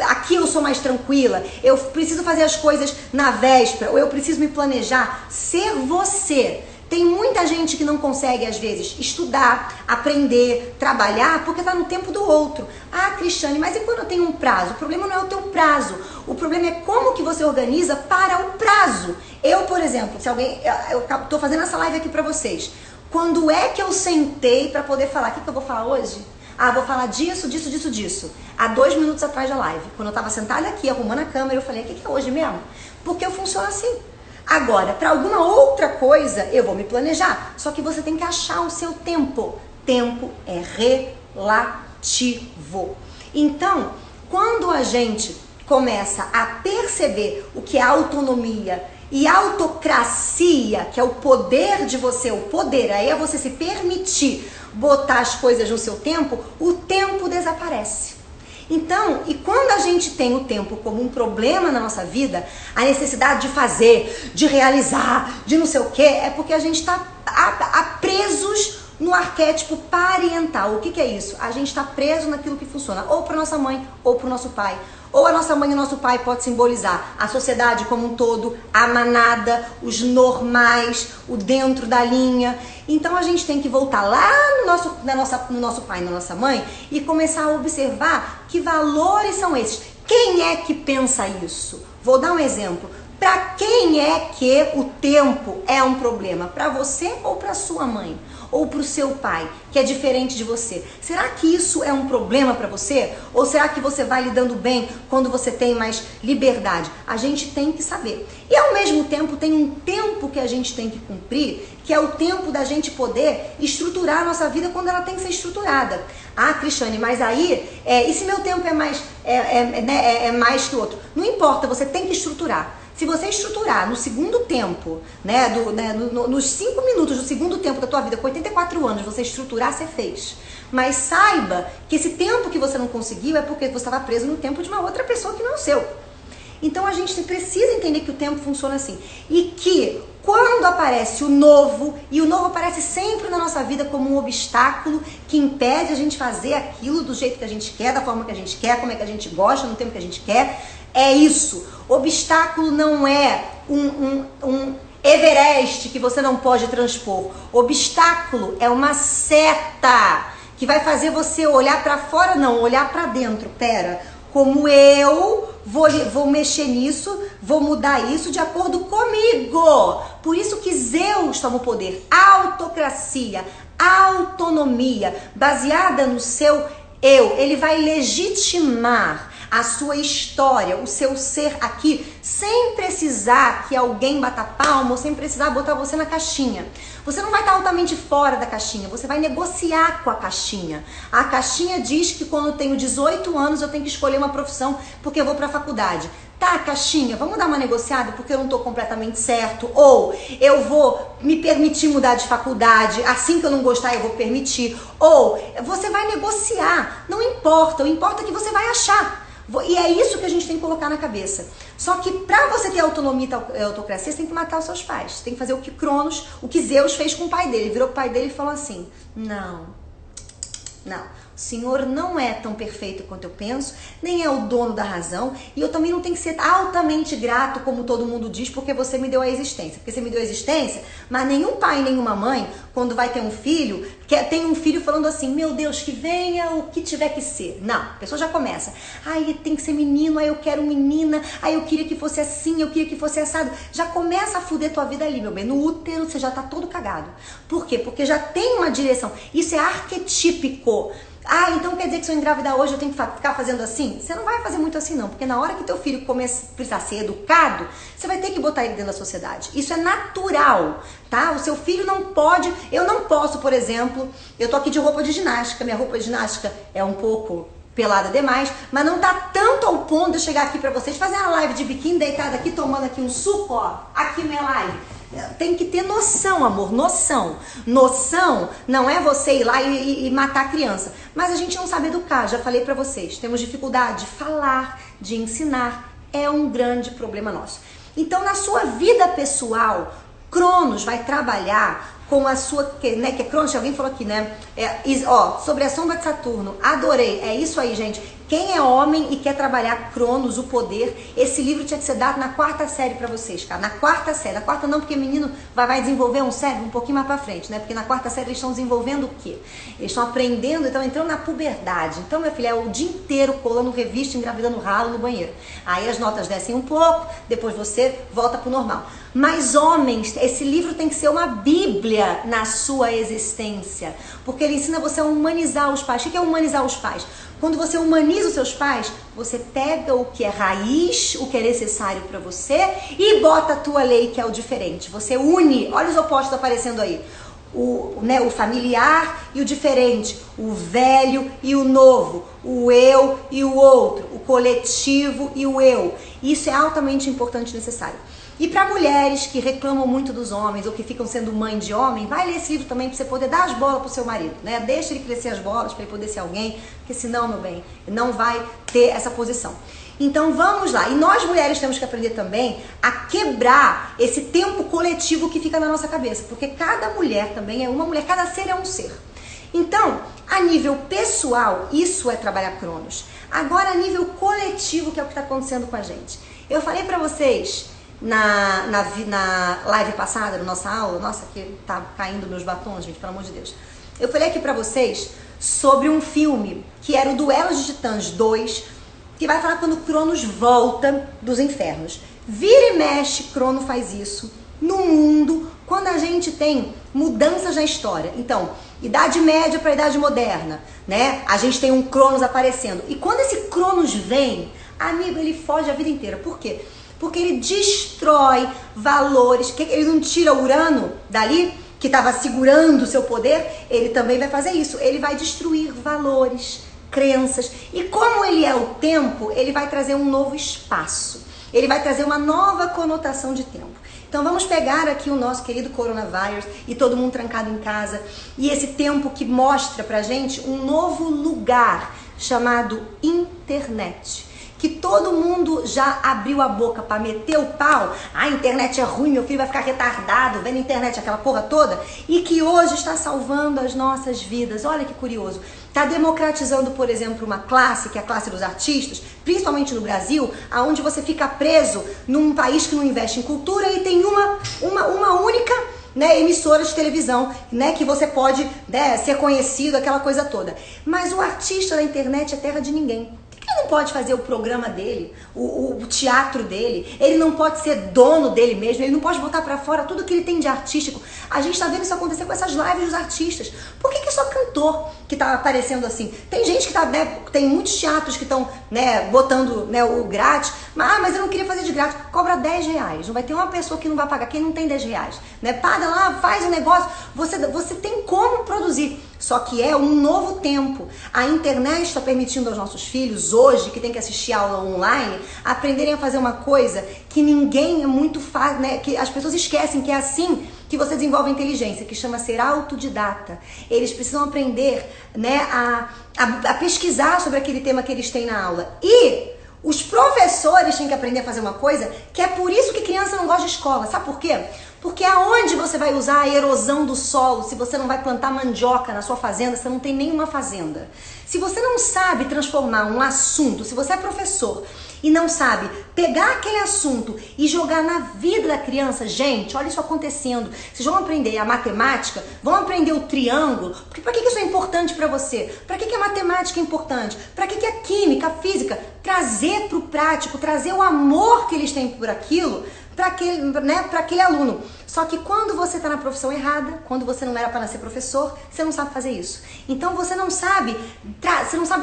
Aqui eu sou mais tranquila? Eu preciso fazer as coisas na véspera? Ou eu preciso me planejar? Ser você. Tem muita gente que não consegue, às vezes, estudar, aprender, trabalhar, porque está no tempo do outro. Ah, Cristiane, mas e quando eu tenho um prazo? O problema não é o teu prazo. O problema é como que você organiza para o prazo. Eu, por exemplo, se alguém... Eu estou fazendo essa live aqui para vocês. Quando é que eu sentei para poder falar? O que eu vou falar hoje? Ah, vou falar disso, disso, disso, disso. Há 2 minutos atrás da live. Quando eu estava sentada aqui, arrumando a câmera, eu falei, o que é hoje mesmo? Porque eu funciono assim. Agora, para alguma outra coisa, eu vou me planejar. Só que você tem que achar o seu tempo. Tempo é relativo. Então, quando a gente começa a perceber o que é autonomia e autocracia, que é o poder de você, o poder, aí é você se permitir botar as coisas no seu tempo, o tempo desaparece. Então, e quando a gente tem o tempo como um problema na nossa vida, a necessidade de fazer, de realizar, de não sei o que, é porque a gente está presos no arquétipo parental. O que é isso? A gente está preso naquilo que funciona, ou para nossa mãe, ou para o nosso pai. Ou a nossa mãe e o nosso pai pode simbolizar a sociedade como um todo, a manada, os normais, o dentro da linha. Então a gente tem que voltar lá no nosso pai e na nossa mãe e começar a observar que valores são esses. Quem é que pensa isso? Vou dar um exemplo. Para quem é que o tempo é um problema? Para você ou para sua mãe? Ou para o seu pai, que é diferente de você? Será que isso é um problema para você? Ou será que você vai lidando bem quando você tem mais liberdade? A gente tem que saber. E ao mesmo tempo tem um tempo que a gente tem que cumprir, que é o tempo da gente poder estruturar a nossa vida quando ela tem que ser estruturada. Ah, Cristiane, mas aí, e se meu tempo é mais que o outro? Não importa, você tem que estruturar. Se você estruturar no segundo tempo, nos 5 minutos do segundo tempo da tua vida, com 84 anos, você estruturar, você fez. Mas saiba que esse tempo que você não conseguiu é porque você estava preso no tempo de uma outra pessoa que não é o seu. Então a gente precisa entender que o tempo funciona assim. E que quando aparece o novo, e o novo aparece sempre na nossa vida como um obstáculo que impede a gente fazer aquilo do jeito que a gente quer, da forma que a gente quer, como é que a gente gosta, no tempo que a gente quer, é isso. Obstáculo não é um Everest que você não pode transpor. Obstáculo é uma seta que vai fazer você olhar para fora, não, olhar para dentro. Pera, como eu vou mexer nisso, vou mudar isso de acordo comigo. Por isso que Zeus toma o poder. Autocracia, autonomia, baseada no seu eu. Ele vai legitimar a sua história, o seu ser aqui, sem precisar que alguém bata palma ou sem precisar botar você na caixinha. Você não vai estar altamente fora da caixinha, você vai negociar com a caixinha. A caixinha diz que quando eu tenho 18 anos eu tenho que escolher uma profissão porque eu vou para a faculdade. Tá, caixinha, vamos dar uma negociada porque eu não estou completamente certo. Ou eu vou me permitir mudar de faculdade, assim que eu não gostar eu vou permitir. Ou você vai negociar, não importa, o importa é que você vai achar. E é isso que a gente tem que colocar na cabeça. Só que para você ter autonomia e autocracia, você tem que matar os seus pais. Você tem que fazer o que Cronos, o que Zeus fez com o pai dele. Ele virou pro pai dele e falou assim, não, o Senhor não é tão perfeito quanto eu penso, nem é o dono da razão, e eu também não tenho que ser altamente grato, como todo mundo diz, porque você me deu a existência. Porque você me deu a existência, mas nenhum pai, nenhuma mãe, quando vai ter um filho, tem um filho falando assim, meu Deus, que venha o que tiver que ser. Não, a pessoa já começa. Ai, tem que ser menino, aí eu quero menina, aí eu queria que fosse assim, eu queria que fosse assado. Já começa a fuder tua vida ali, meu bem. No útero você já tá todo cagado. Por quê? Porque já tem uma direção. Isso é arquetípico. Ah, então quer dizer que se eu engravidar hoje eu tenho que ficar fazendo assim? Você não vai fazer muito assim não, porque na hora que teu filho precisar ser educado, você vai ter que botar ele dentro da sociedade. Isso é natural, tá? O seu filho não pode, eu não posso, por exemplo, eu tô aqui de roupa de ginástica, minha roupa de ginástica é um pouco pelada demais, mas não tá tanto ao ponto de eu chegar aqui pra vocês, fazer uma live de biquíni deitada aqui, tomando aqui um suco, ó, aqui minha live. Tem que ter noção, amor, noção. Noção não é você ir lá e matar a criança. Mas a gente não sabe educar, já falei pra vocês. Temos dificuldade de falar, de ensinar. É um grande problema nosso. Então, na sua vida pessoal, Cronos vai trabalhar com a sua, né, que é Cronos, alguém falou aqui, né? Sobre a sombra de Saturno, adorei, é isso aí, gente. Quem é homem e quer trabalhar Cronos, o poder, esse livro tinha que ser dado na 4ª série pra vocês, cara. Na 4ª série. Na 4ª não, porque menino vai desenvolver um cérebro um pouquinho mais pra frente, né? Porque na 4ª série eles estão desenvolvendo o quê? Eles estão aprendendo, estão entrando na puberdade. Então, minha filha, é o dia inteiro colando revista, engravidando ralo no banheiro. Aí as notas descem um pouco, depois você volta pro normal. Mas homens, esse livro tem que ser uma bíblia na sua existência. Porque ele ensina você a humanizar os pais. O que é humanizar os pais? Quando você humaniza os seus pais, você pega o que é raiz, o que é necessário para você e bota a tua lei, que é o diferente. Você une, olha os opostos aparecendo aí. O familiar e o diferente, o velho e o novo, o eu e o outro, o coletivo e o eu. Isso é altamente importante e necessário. E para mulheres que reclamam muito dos homens ou que ficam sendo mãe de homem, vai ler esse livro também para você poder dar as bolas pro seu marido, né? Deixa ele crescer as bolas para ele poder ser alguém, porque senão, meu bem, não vai ter essa posição. Então vamos lá. E nós mulheres temos que aprender também a quebrar esse tempo coletivo que fica na nossa cabeça, porque cada mulher também é uma mulher, cada ser é um ser. Então, a nível pessoal, isso é trabalhar Cronos. Agora, a nível coletivo, que é o que está acontecendo com a gente. Eu falei para vocês na live passada, na nossa aula, nossa, que tá caindo meus batons, gente, pelo amor de Deus. Eu falei aqui pra vocês sobre um filme que era o Duelo de Titãs 2, que vai falar quando Cronos volta dos infernos. Vira e mexe, Crono faz isso no mundo quando a gente tem mudanças na história. Então, Idade Média para Idade Moderna, né? A gente tem um Cronos aparecendo. E quando esse Cronos vem, amigo, ele foge a vida inteira. Por quê? Porque ele destrói valores. Ele não tira Urano dali, que estava segurando o seu poder, ele também vai fazer isso. Ele vai destruir valores, crenças. E como ele é o tempo, ele vai trazer um novo espaço. Ele vai trazer uma nova conotação de tempo. Então vamos pegar aqui o nosso querido coronavírus e todo mundo trancado em casa. E esse tempo que mostra pra gente um novo lugar chamado internet. Que todo mundo já abriu a boca para meter o pau. A internet é ruim, meu filho vai ficar retardado vendo internet, aquela porra toda. E que hoje está salvando as nossas vidas. Olha que curioso. Está democratizando, por exemplo, uma classe, que é a classe dos artistas, principalmente no Brasil, onde você fica preso num país que não investe em cultura e tem uma única, né, emissora de televisão, né, que você pode, né, ser conhecido, aquela coisa toda. Mas o artista da internet é terra de ninguém. Ele não pode fazer o programa dele, o teatro dele, ele não pode ser dono dele mesmo, ele não pode botar pra fora tudo que ele tem de artístico. A gente tá vendo isso acontecer com essas lives dos artistas. Por que só cantor que tá aparecendo assim? Tem gente que tá, né, tem muitos teatros que estão, né, botando, né, o grátis, mas eu não queria fazer de grátis. Cobra R$10, não vai ter uma pessoa que não vai pagar, quem não tem R$10, né? Paga lá, faz o negócio, você tem como produzir. Só que é um novo tempo. A internet está permitindo aos nossos filhos hoje, que tem que assistir aula online, aprenderem a fazer uma coisa que ninguém é muito fácil, né? Que as pessoas esquecem que é assim que você desenvolve a inteligência, que chama ser autodidata. Eles precisam aprender, né, a pesquisar sobre aquele tema que eles têm na aula. E os professores têm que aprender a fazer uma coisa que é por isso que criança não gosta de escola. Sabe por quê? Porque aonde você vai usar a erosão do solo se você não vai plantar mandioca na sua fazenda, você não tem nenhuma fazenda. Se você não sabe transformar um assunto, se você é professor e não sabe pegar aquele assunto e jogar na vida da criança, gente, olha isso acontecendo. Vocês vão aprender a matemática, vão aprender o triângulo, porque para que isso é importante para você? Para que a matemática é importante? Para que a química, a física? Trazer para o prático, trazer o amor que eles têm por aquilo, para aquele, né, para aquele aluno. Só que quando você está na profissão errada, quando você não era para ser professor, você não sabe fazer isso. Então você não sabe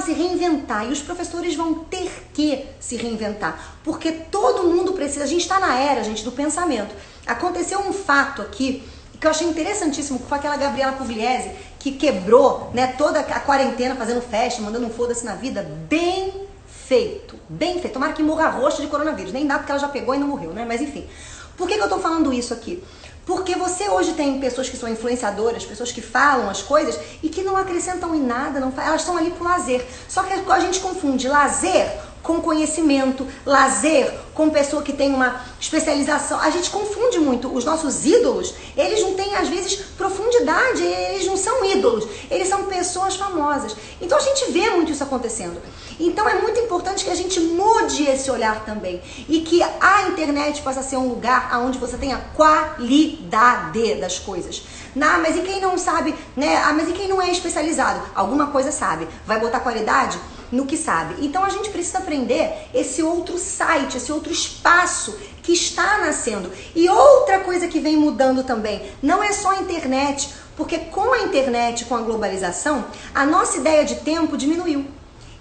se reinventar. E os professores vão ter que se reinventar. Porque todo mundo precisa. A gente está na era, gente, do pensamento. Aconteceu um fato aqui que eu achei interessantíssimo, que foi aquela Gabriela Pugliese, que quebrou, né, toda a quarentena fazendo festa, mandando um foda-se na vida. Bem feito, bem feito. Tomara que morra roxa de coronavírus. Nem dá porque ela já pegou e não morreu, né? Mas enfim. Por que eu tô falando isso aqui? Porque você hoje tem pessoas que são influenciadoras, pessoas que falam as coisas e que não acrescentam em nada, elas estão ali pro lazer. Só que a gente confunde lazer com conhecimento, lazer com pessoa que tem uma especialização. A gente confunde muito. Os nossos ídolos, eles não têm, às vezes, profundidade, eles não são ídolos, eles são pessoas famosas. Então a gente vê muito isso acontecendo. Então é muito importante que a gente mude esse olhar também e que a internet possa ser um lugar onde você tenha qualidade das coisas. Mas e quem não sabe, né? Mas e quem não é especializado? Alguma coisa sabe. Vai botar qualidade no que sabe. Então a gente precisa aprender esse outro site, esse outro espaço que está nascendo. E outra coisa que vem mudando também, não é só a internet, porque com a internet, com a globalização, a nossa ideia de tempo diminuiu.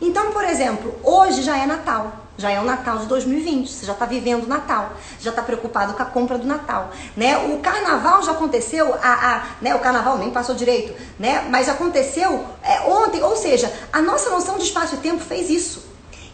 Então, por exemplo, hoje já é Natal. Já é o Natal de 2020, você já está vivendo o Natal, já está preocupado com a compra do Natal, né? O Carnaval já aconteceu, né? O Carnaval nem passou direito, né? Mas aconteceu ontem, ou seja, a nossa noção de espaço e tempo fez isso.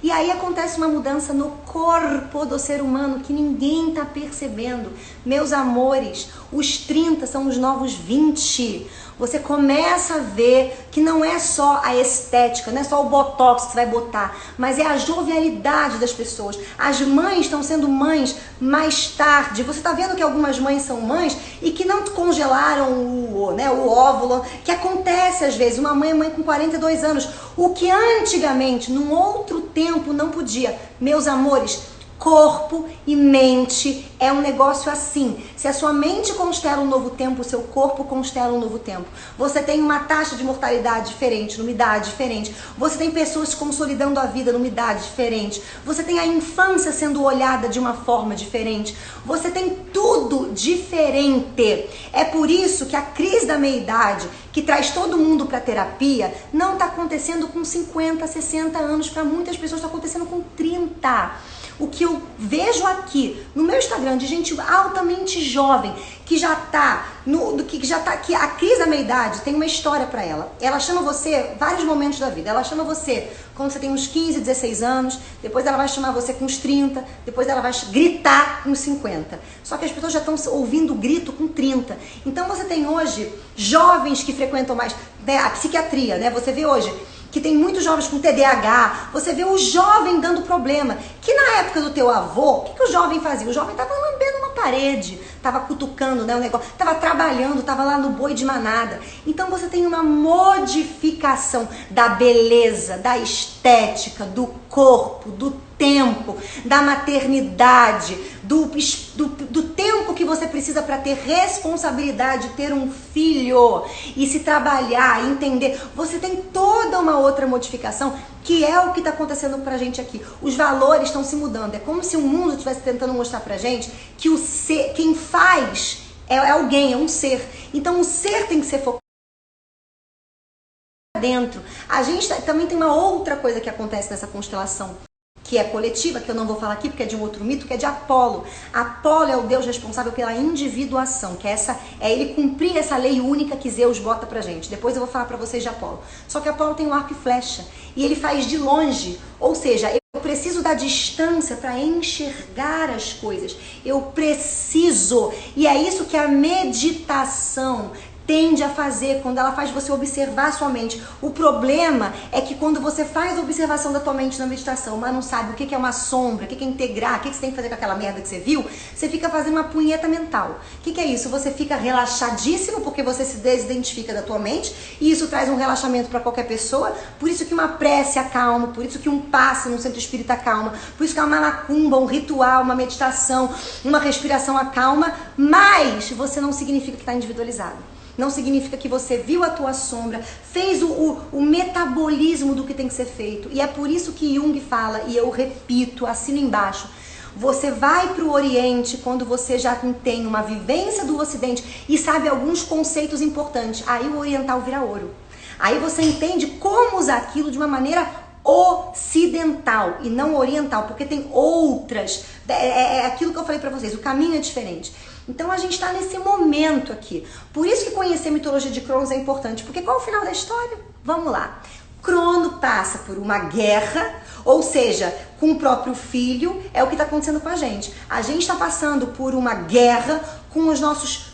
E aí acontece uma mudança no corpo do ser humano que ninguém está percebendo. Meus amores, os 30 são os novos 20. Você começa a ver que não é só a estética, não é só o botox que você vai botar, mas é a jovialidade das pessoas. As mães estão sendo mães mais tarde. Você está vendo que algumas mães são mães e que não congelaram o óvulo, que acontece às vezes. Uma mãe é mãe com 42 anos, o que antigamente, num outro tempo, não podia. Meus amores, corpo e mente é um negócio assim. Se a sua mente constela um novo tempo, o seu corpo constela um novo tempo. Você tem uma taxa de mortalidade diferente, numa idade diferente. Você tem pessoas consolidando a vida numa idade diferente. Você tem a infância sendo olhada de uma forma diferente. Você tem tudo diferente. É por isso que a crise da meia-idade, que traz todo mundo para terapia, não está acontecendo com 50, 60 anos. Para muitas pessoas está acontecendo com 30. O que eu vejo aqui no meu Instagram de gente altamente jovem que já tá que a crise da meia-idade tem uma história para ela. Ela chama você vários momentos da vida. Ela chama você quando você tem uns 15, 16 anos, depois ela vai chamar você com uns 30, depois ela vai gritar com uns 50. Só que as pessoas já estão ouvindo o grito com 30. Então você tem hoje jovens que frequentam mais, né, a psiquiatria, né? Você vê hoje que tem muitos jovens com TDAH, você vê o jovem dando problema. Que na época do teu avô, o que o jovem fazia? O jovem estava lambendo uma parede, estava cutucando, né, o negócio, estava trabalhando, estava lá no boi de manada. Então você tem uma modificação da beleza, da estética, do corpo, do tempo, da maternidade, do tempo que você precisa para ter responsabilidade de ter um filho e se trabalhar, entender. Você tem toda uma outra modificação que é o que está acontecendo pra gente aqui. Os valores estão se mudando. É como se o mundo estivesse tentando mostrar pra gente que o ser, quem faz é alguém, é um ser. Então o ser tem que ser focado dentro. A gente também tem uma outra coisa que acontece nessa constelação, que é coletiva, que eu não vou falar aqui porque é de um outro mito, que é de Apolo. Apolo é o deus responsável pela individuação, que é ele cumprir essa lei única que Zeus bota pra gente. Depois eu vou falar pra vocês de Apolo. Só que Apolo tem um arco e flecha, e ele faz de longe, ou seja, eu preciso da distância para enxergar as coisas. Eu preciso, e é isso que a meditação tende a fazer, quando ela faz você observar a sua mente. O problema é que quando você faz a observação da tua mente na meditação, mas não sabe o que é uma sombra, o que é integrar, o que você tem que fazer com aquela merda que você viu, você fica fazendo uma punheta mental. O que é isso? Você fica relaxadíssimo porque você se desidentifica da tua mente e isso traz um relaxamento para qualquer pessoa. Por isso que uma prece acalma, por isso que um passe no centro espírita acalma, por isso que uma macumba, um ritual, uma meditação, uma respiração acalma, mas você não significa que está individualizado. Não significa que você viu a tua sombra, fez o metabolismo do que tem que ser feito. E é por isso que Jung fala, e eu repito, assino embaixo, você vai para o Oriente quando você já tem uma vivência do Ocidente e sabe alguns conceitos importantes. Aí o oriental vira ouro. Aí você entende como usar aquilo de uma maneira ocidental e não oriental, porque tem outras. É aquilo que eu falei para vocês, o caminho é diferente. Então a gente está nesse momento aqui. Por isso que conhecer a mitologia de Cronos é importante. Porque qual é o final da história? Vamos lá. Crono passa por uma guerra, ou seja, com o próprio filho, é o que está acontecendo com a gente. A gente está passando por uma guerra com os nossos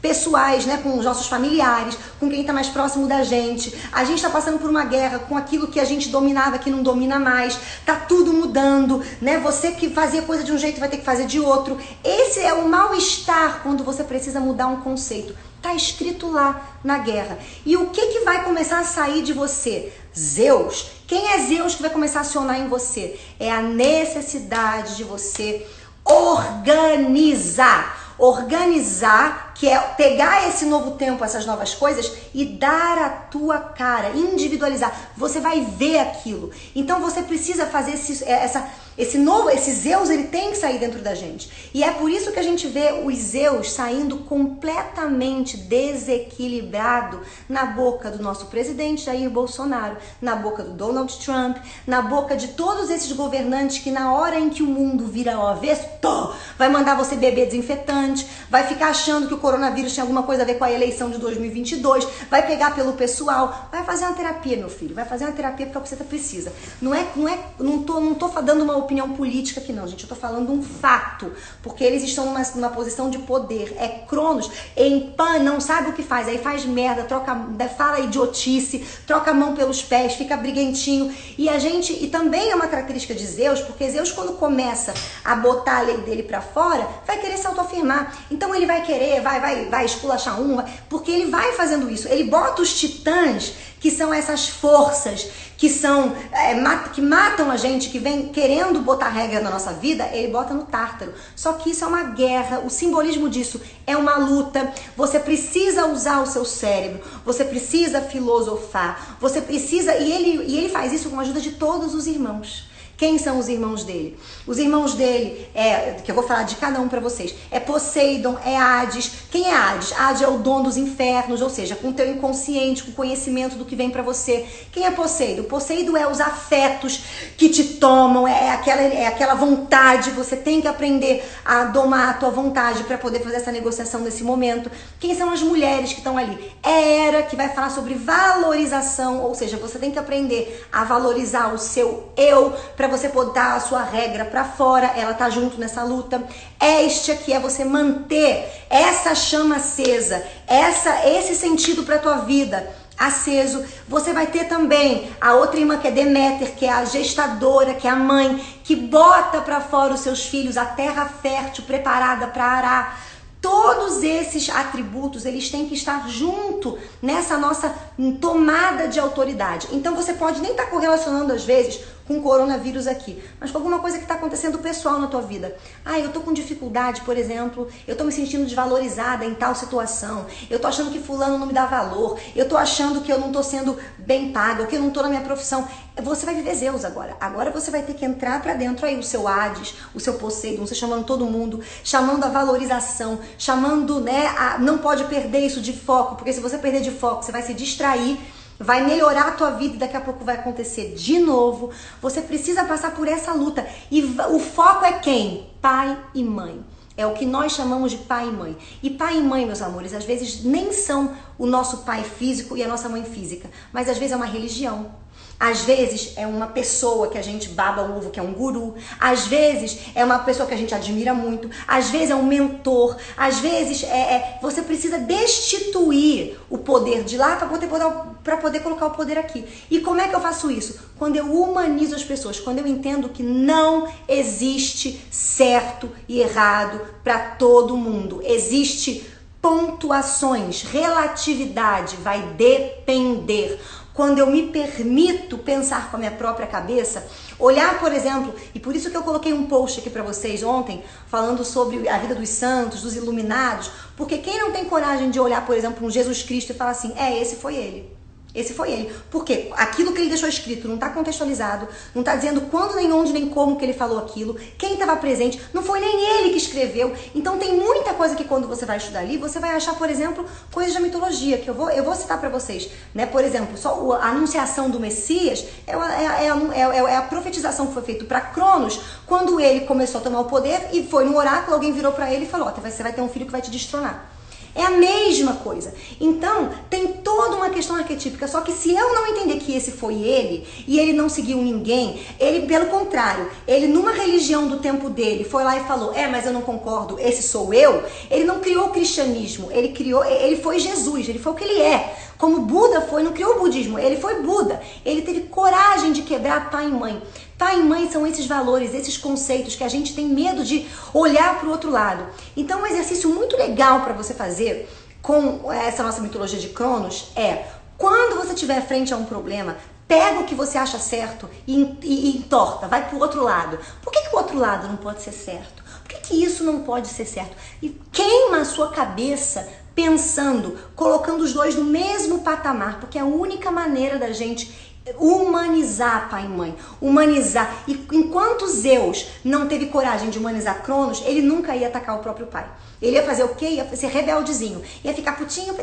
pessoais, né, com os nossos familiares, com quem está mais próximo da gente. A gente está passando por uma guerra com aquilo que a gente dominava, que não domina mais. Tá tudo mudando, né? Você que fazia coisa de um jeito vai ter que fazer de outro. Esse é o mal-estar quando você precisa mudar um conceito. Tá escrito lá na guerra. E o que vai começar a sair de você? Zeus. Quem é Zeus que vai começar a acionar em você? É a necessidade de você organizar. Organizar, que é pegar esse novo tempo, essas novas coisas e dar a tua cara, individualizar. Você vai ver aquilo. Então você precisa fazer esse Zeus, ele tem que sair dentro da gente. E é por isso que a gente vê os Zeus saindo completamente desequilibrado na boca do nosso presidente Jair Bolsonaro, na boca do Donald Trump, na boca de todos esses governantes que na hora em que o mundo vira ao avesso, vai mandar você beber desinfetante, vai ficar achando que o coronavírus tinha alguma coisa a ver com a eleição de 2022, vai pegar pelo pessoal, vai fazer uma terapia, meu filho, vai fazer uma terapia porque é o que você precisa. Não tô dando uma opinião política aqui não, gente, eu tô falando um fato, porque eles estão numa posição de poder, é Cronos, em Pan, não sabe o que faz, aí faz merda, fala idiotice, troca a mão pelos pés, fica briguentinho, e também é uma característica de Zeus, porque Zeus quando começa a botar a lei dele pra fora, vai querer se autoafirmar, então ele vai querer, vai esculachar porque ele vai fazendo isso, ele bota os titãs, que são essas forças que que matam a gente, que vem querendo botar regra na nossa vida, ele bota no Tártaro. Só que isso é uma guerra, o simbolismo disso é uma luta, você precisa usar o seu cérebro, você precisa filosofar, você precisa, e ele faz isso com a ajuda de todos os irmãos. Quem são os irmãos dele? Os irmãos dele, que eu vou falar de cada um pra vocês, é Poseidon, é Hades. Quem é Hades? Hades é o dom dos infernos, ou seja, com o teu inconsciente, com o conhecimento do que vem pra você. Quem é Poseidon? Poseidon é os afetos que te tomam, é aquela vontade, você tem que aprender a domar a tua vontade pra poder fazer essa negociação nesse momento. Quem são as mulheres que estão ali? É Hera, que vai falar sobre valorização, ou seja, você tem que aprender a valorizar o seu eu, pra você botar a sua regra pra fora, ela tá junto nessa luta. Este aqui é você manter essa chama acesa, esse sentido pra tua vida aceso. Você vai ter também a outra irmã que é Deméter, que é a gestadora, que é a mãe, que bota pra fora os seus filhos, a terra fértil preparada pra arar. Todos esses atributos, eles têm que estar junto nessa nossa tomada de autoridade. Então você pode nem estar correlacionando às vezes com o coronavírus aqui, mas com alguma coisa que está acontecendo pessoal na tua vida. Eu tô com dificuldade, por exemplo, eu tô me sentindo desvalorizada em tal situação, eu tô achando que fulano não me dá valor, eu tô achando que eu não tô sendo bem paga, que eu não tô na minha profissão. Você vai viver Zeus agora. Agora você vai ter que entrar pra dentro aí, o seu Hades, o seu Poseidon, você chamando todo mundo, chamando a valorização, chamando, não pode perder isso de foco, porque se você perder de foco, você vai se distrair, vai melhorar a tua vida e daqui a pouco vai acontecer de novo. Você precisa passar por essa luta. E o foco é quem? Pai e mãe. É o que nós chamamos de pai e mãe. E pai e mãe, meus amores, às vezes nem são o nosso pai físico e a nossa mãe física, mas às vezes é uma religião. Às vezes é uma pessoa que a gente baba o ovo, que é um guru. Às vezes é uma pessoa que a gente admira muito. Às vezes é um mentor. Às vezes você precisa destituir o poder de lá para poder colocar o poder aqui. E como é que eu faço isso? Quando eu humanizo as pessoas, quando eu entendo que não existe certo e errado para todo mundo. Existe pontuações, relatividade, vai depender. Quando eu me permito pensar com a minha própria cabeça, olhar, por exemplo, e por isso que eu coloquei um post aqui pra vocês ontem, falando sobre a vida dos santos, dos iluminados, porque quem não tem coragem de olhar, por exemplo, um Jesus Cristo e falar assim, esse foi ele. Esse foi ele. Porque aquilo que ele deixou escrito não está contextualizado, não está dizendo quando, nem onde, nem como que ele falou aquilo, quem estava presente, não foi nem ele que escreveu. Então tem muita coisa que quando você vai estudar ali, você vai achar, por exemplo, coisas da mitologia, que eu vou citar para vocês. Né? Por exemplo, só a anunciação do Messias é a profetização que foi feita para Cronos, quando ele começou a tomar o poder e foi no oráculo, alguém virou para ele e falou, você vai ter um filho que vai te destronar. É a mesma coisa. Então, tem toda uma questão arquetípica, só que se eu não entender que esse foi ele, e ele não seguiu ninguém, ele, pelo contrário, ele numa religião do tempo dele, foi lá e falou, mas eu não concordo, esse sou eu, ele não criou o cristianismo, ele foi Jesus, ele foi o que ele é. Como Buda foi, não criou o budismo, ele foi Buda. Ele teve coragem de quebrar pai e mãe. Pai e mãe são esses valores, esses conceitos que a gente tem medo de olhar para o outro lado. Então, um exercício muito legal para você fazer com essa nossa mitologia de Cronos é, quando você estiver frente a um problema, pega o que você acha certo e entorta, vai pro outro lado. Por que o outro lado não pode ser certo? Por que isso não pode ser certo? E queima a sua cabeça pensando, colocando os dois no mesmo patamar, porque é a única maneira da gente humanizar pai e mãe, humanizar. E enquanto Zeus não teve coragem de humanizar Cronos, ele nunca ia atacar o próprio pai. Ele ia fazer o quê? Ia ser rebeldezinho, ia ficar putinho,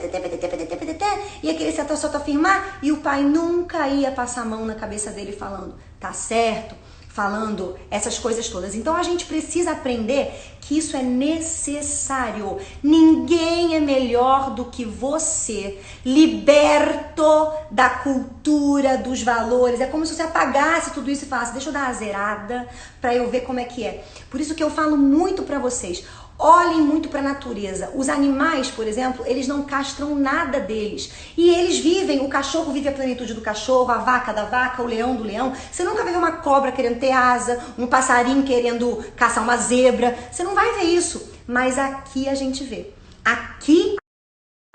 ia querer se autoafirmar, e o pai nunca ia passar a mão na cabeça dele falando, tá certo, falando essas coisas todas. Então a gente precisa aprender que isso é necessário. Ninguém é melhor do que você, liberto da cultura, dos valores. É como se você apagasse tudo isso e falasse, deixa eu dar uma zerada pra eu ver como é que é. Por isso que eu falo muito pra vocês, olhem muito para a natureza. Os animais, por exemplo, eles não castram nada deles. E eles vivem, o cachorro vive a plenitude do cachorro, a vaca da vaca, o leão do leão. Você nunca vai ver uma cobra querendo ter asa, um passarinho querendo caçar uma zebra. Você não vai ver isso. Mas aqui a gente vê. Aqui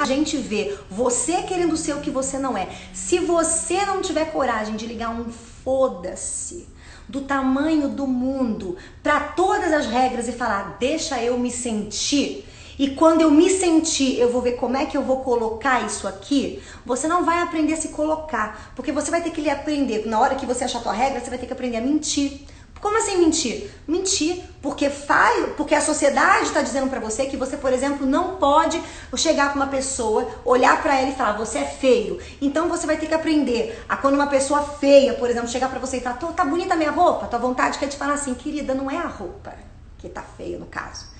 a gente vê você querendo ser o que você não é. Se você não tiver coragem de ligar um foda-se do tamanho do mundo para todas as regras e falar, deixa eu me sentir, e quando eu me sentir, eu vou ver como é que eu vou colocar isso aqui, você não vai aprender a se colocar, porque você vai ter que aprender, na hora que você achar a tua regra, você vai ter que aprender a mentir. Como assim mentir? Mentir porque a sociedade está dizendo para você que você, por exemplo, não pode chegar para uma pessoa, olhar para ela e falar, você é feio. Então você vai ter que aprender a quando uma pessoa feia, por exemplo, chegar para você e falar, tá bonita a minha roupa? Tua vontade quer te falar assim, querida, não é a roupa que tá feia no caso.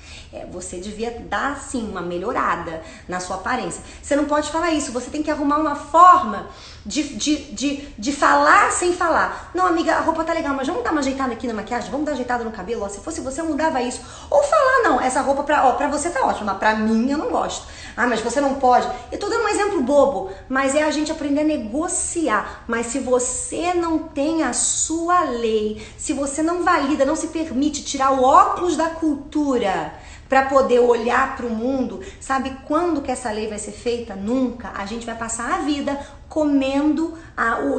Você devia dar, sim, uma melhorada na sua aparência. Você não pode falar isso, você tem que arrumar uma forma de falar sem falar. Não, amiga, a roupa tá legal, mas vamos dar uma ajeitada aqui na maquiagem, vamos dar uma ajeitada no cabelo, ó, se fosse você eu mudava isso. Ou falar, não, essa roupa pra você tá ótima, mas pra mim eu não gosto. Ah, mas você não pode. Eu tô dando um exemplo bobo, mas é a gente aprender a negociar. Mas se você não tem a sua lei, se você não valida, não se permite tirar o óculos da cultura para poder olhar para o mundo, sabe quando que essa lei vai ser feita? Nunca. A gente vai passar a vida comendo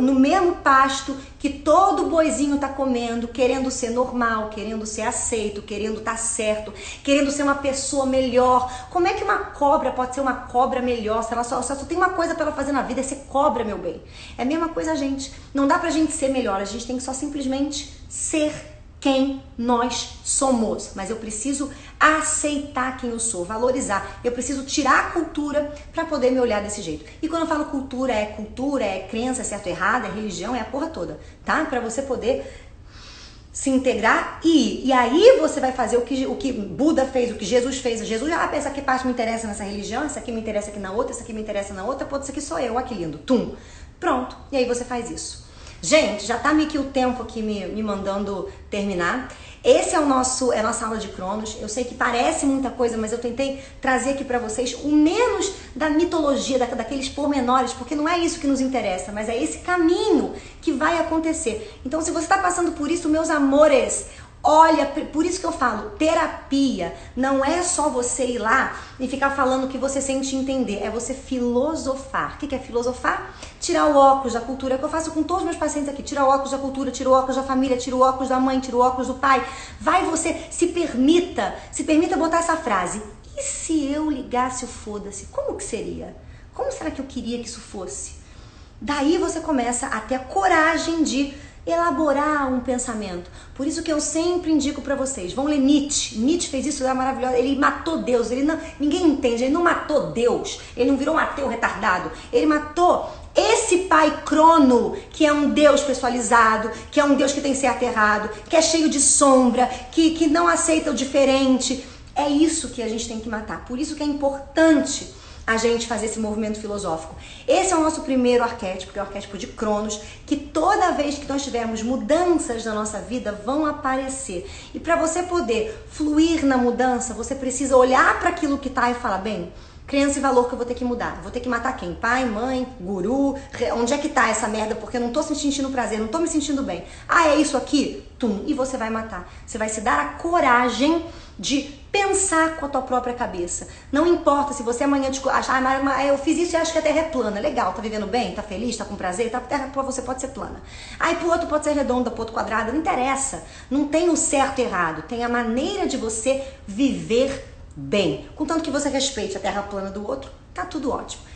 no mesmo pasto que todo boizinho tá comendo, querendo ser normal, querendo ser aceito, querendo estar certo, querendo ser uma pessoa melhor. Como é que uma cobra pode ser uma cobra melhor se ela só tem uma coisa para ela fazer na vida, é ser cobra, meu bem? É a mesma coisa, gente. Não dá pra gente ser melhor, a gente tem que só simplesmente ser quem nós somos, mas eu preciso aceitar quem eu sou, valorizar, eu preciso tirar a cultura para poder me olhar desse jeito. E quando eu falo cultura, é crença, é certo ou errado, é religião, é a porra toda, tá? Para você poder se integrar e aí você vai fazer o que Buda fez, o que Jesus fez. Jesus, essa aqui parte me interessa nessa religião, essa aqui me interessa aqui na outra, essa aqui me interessa na outra, pô, isso aqui sou eu, ó que lindo, tum, pronto, e aí você faz isso. Gente, já tá meio que o tempo aqui me mandando terminar. Esse é a nossa aula de Cronos. Eu sei que parece muita coisa, mas eu tentei trazer aqui pra vocês o menos da mitologia, daqueles pormenores, porque não é isso que nos interessa, mas é esse caminho que vai acontecer. Então, se você tá passando por isso, meus amores, olha, por isso que eu falo, terapia não é só você ir lá e ficar falando o que você sente entender, é você filosofar. O que é filosofar? Tirar o óculos da cultura, que eu faço com todos os meus pacientes aqui, tirar o óculos da cultura, tira o óculos da família, tira o óculos da mãe, tira o óculos do pai. Vai você, se permita botar essa frase. E se eu ligasse o foda-se, como que seria? Como será que eu queria que isso fosse? Daí você começa a ter a coragem de elaborar um pensamento. Por isso que eu sempre indico pra vocês, vão ler Nietzsche. Nietzsche fez isso, é maravilhoso. Ele matou Deus, ninguém entende, ele não matou Deus, ele não virou um ateu retardado, ele matou esse pai Crono, que é um Deus pessoalizado, que é um Deus que tem certo e errado, que é cheio de sombra, que não aceita o diferente, É isso que a gente tem que matar. Por isso que é importante a gente fazer esse movimento filosófico. Esse é o nosso primeiro arquétipo, que é o arquétipo de Cronos, que toda vez que nós tivermos mudanças na nossa vida, vão aparecer. E para você poder fluir na mudança, você precisa olhar para aquilo que tá e falar, bem, crença e valor que eu vou ter que mudar. Vou ter que matar quem? Pai, mãe, guru? Onde é que tá essa merda? Porque eu não tô sentindo prazer, não tô me sentindo bem. Ah, é isso aqui? Tum. E você vai matar. Você vai se dar a coragem de pensar com a tua própria cabeça. Não importa se você amanhã achar, mas eu fiz isso e acho que a Terra é plana. Legal, tá vivendo bem? Tá feliz? Tá com prazer? Tá, a Terra pra você pode ser plana. Aí pro outro pode ser redonda, pro outro quadrada. Não interessa. Não tem o certo e errado. Tem a maneira de você viver bem. Contanto que você respeite a terra plana do outro, tá tudo ótimo.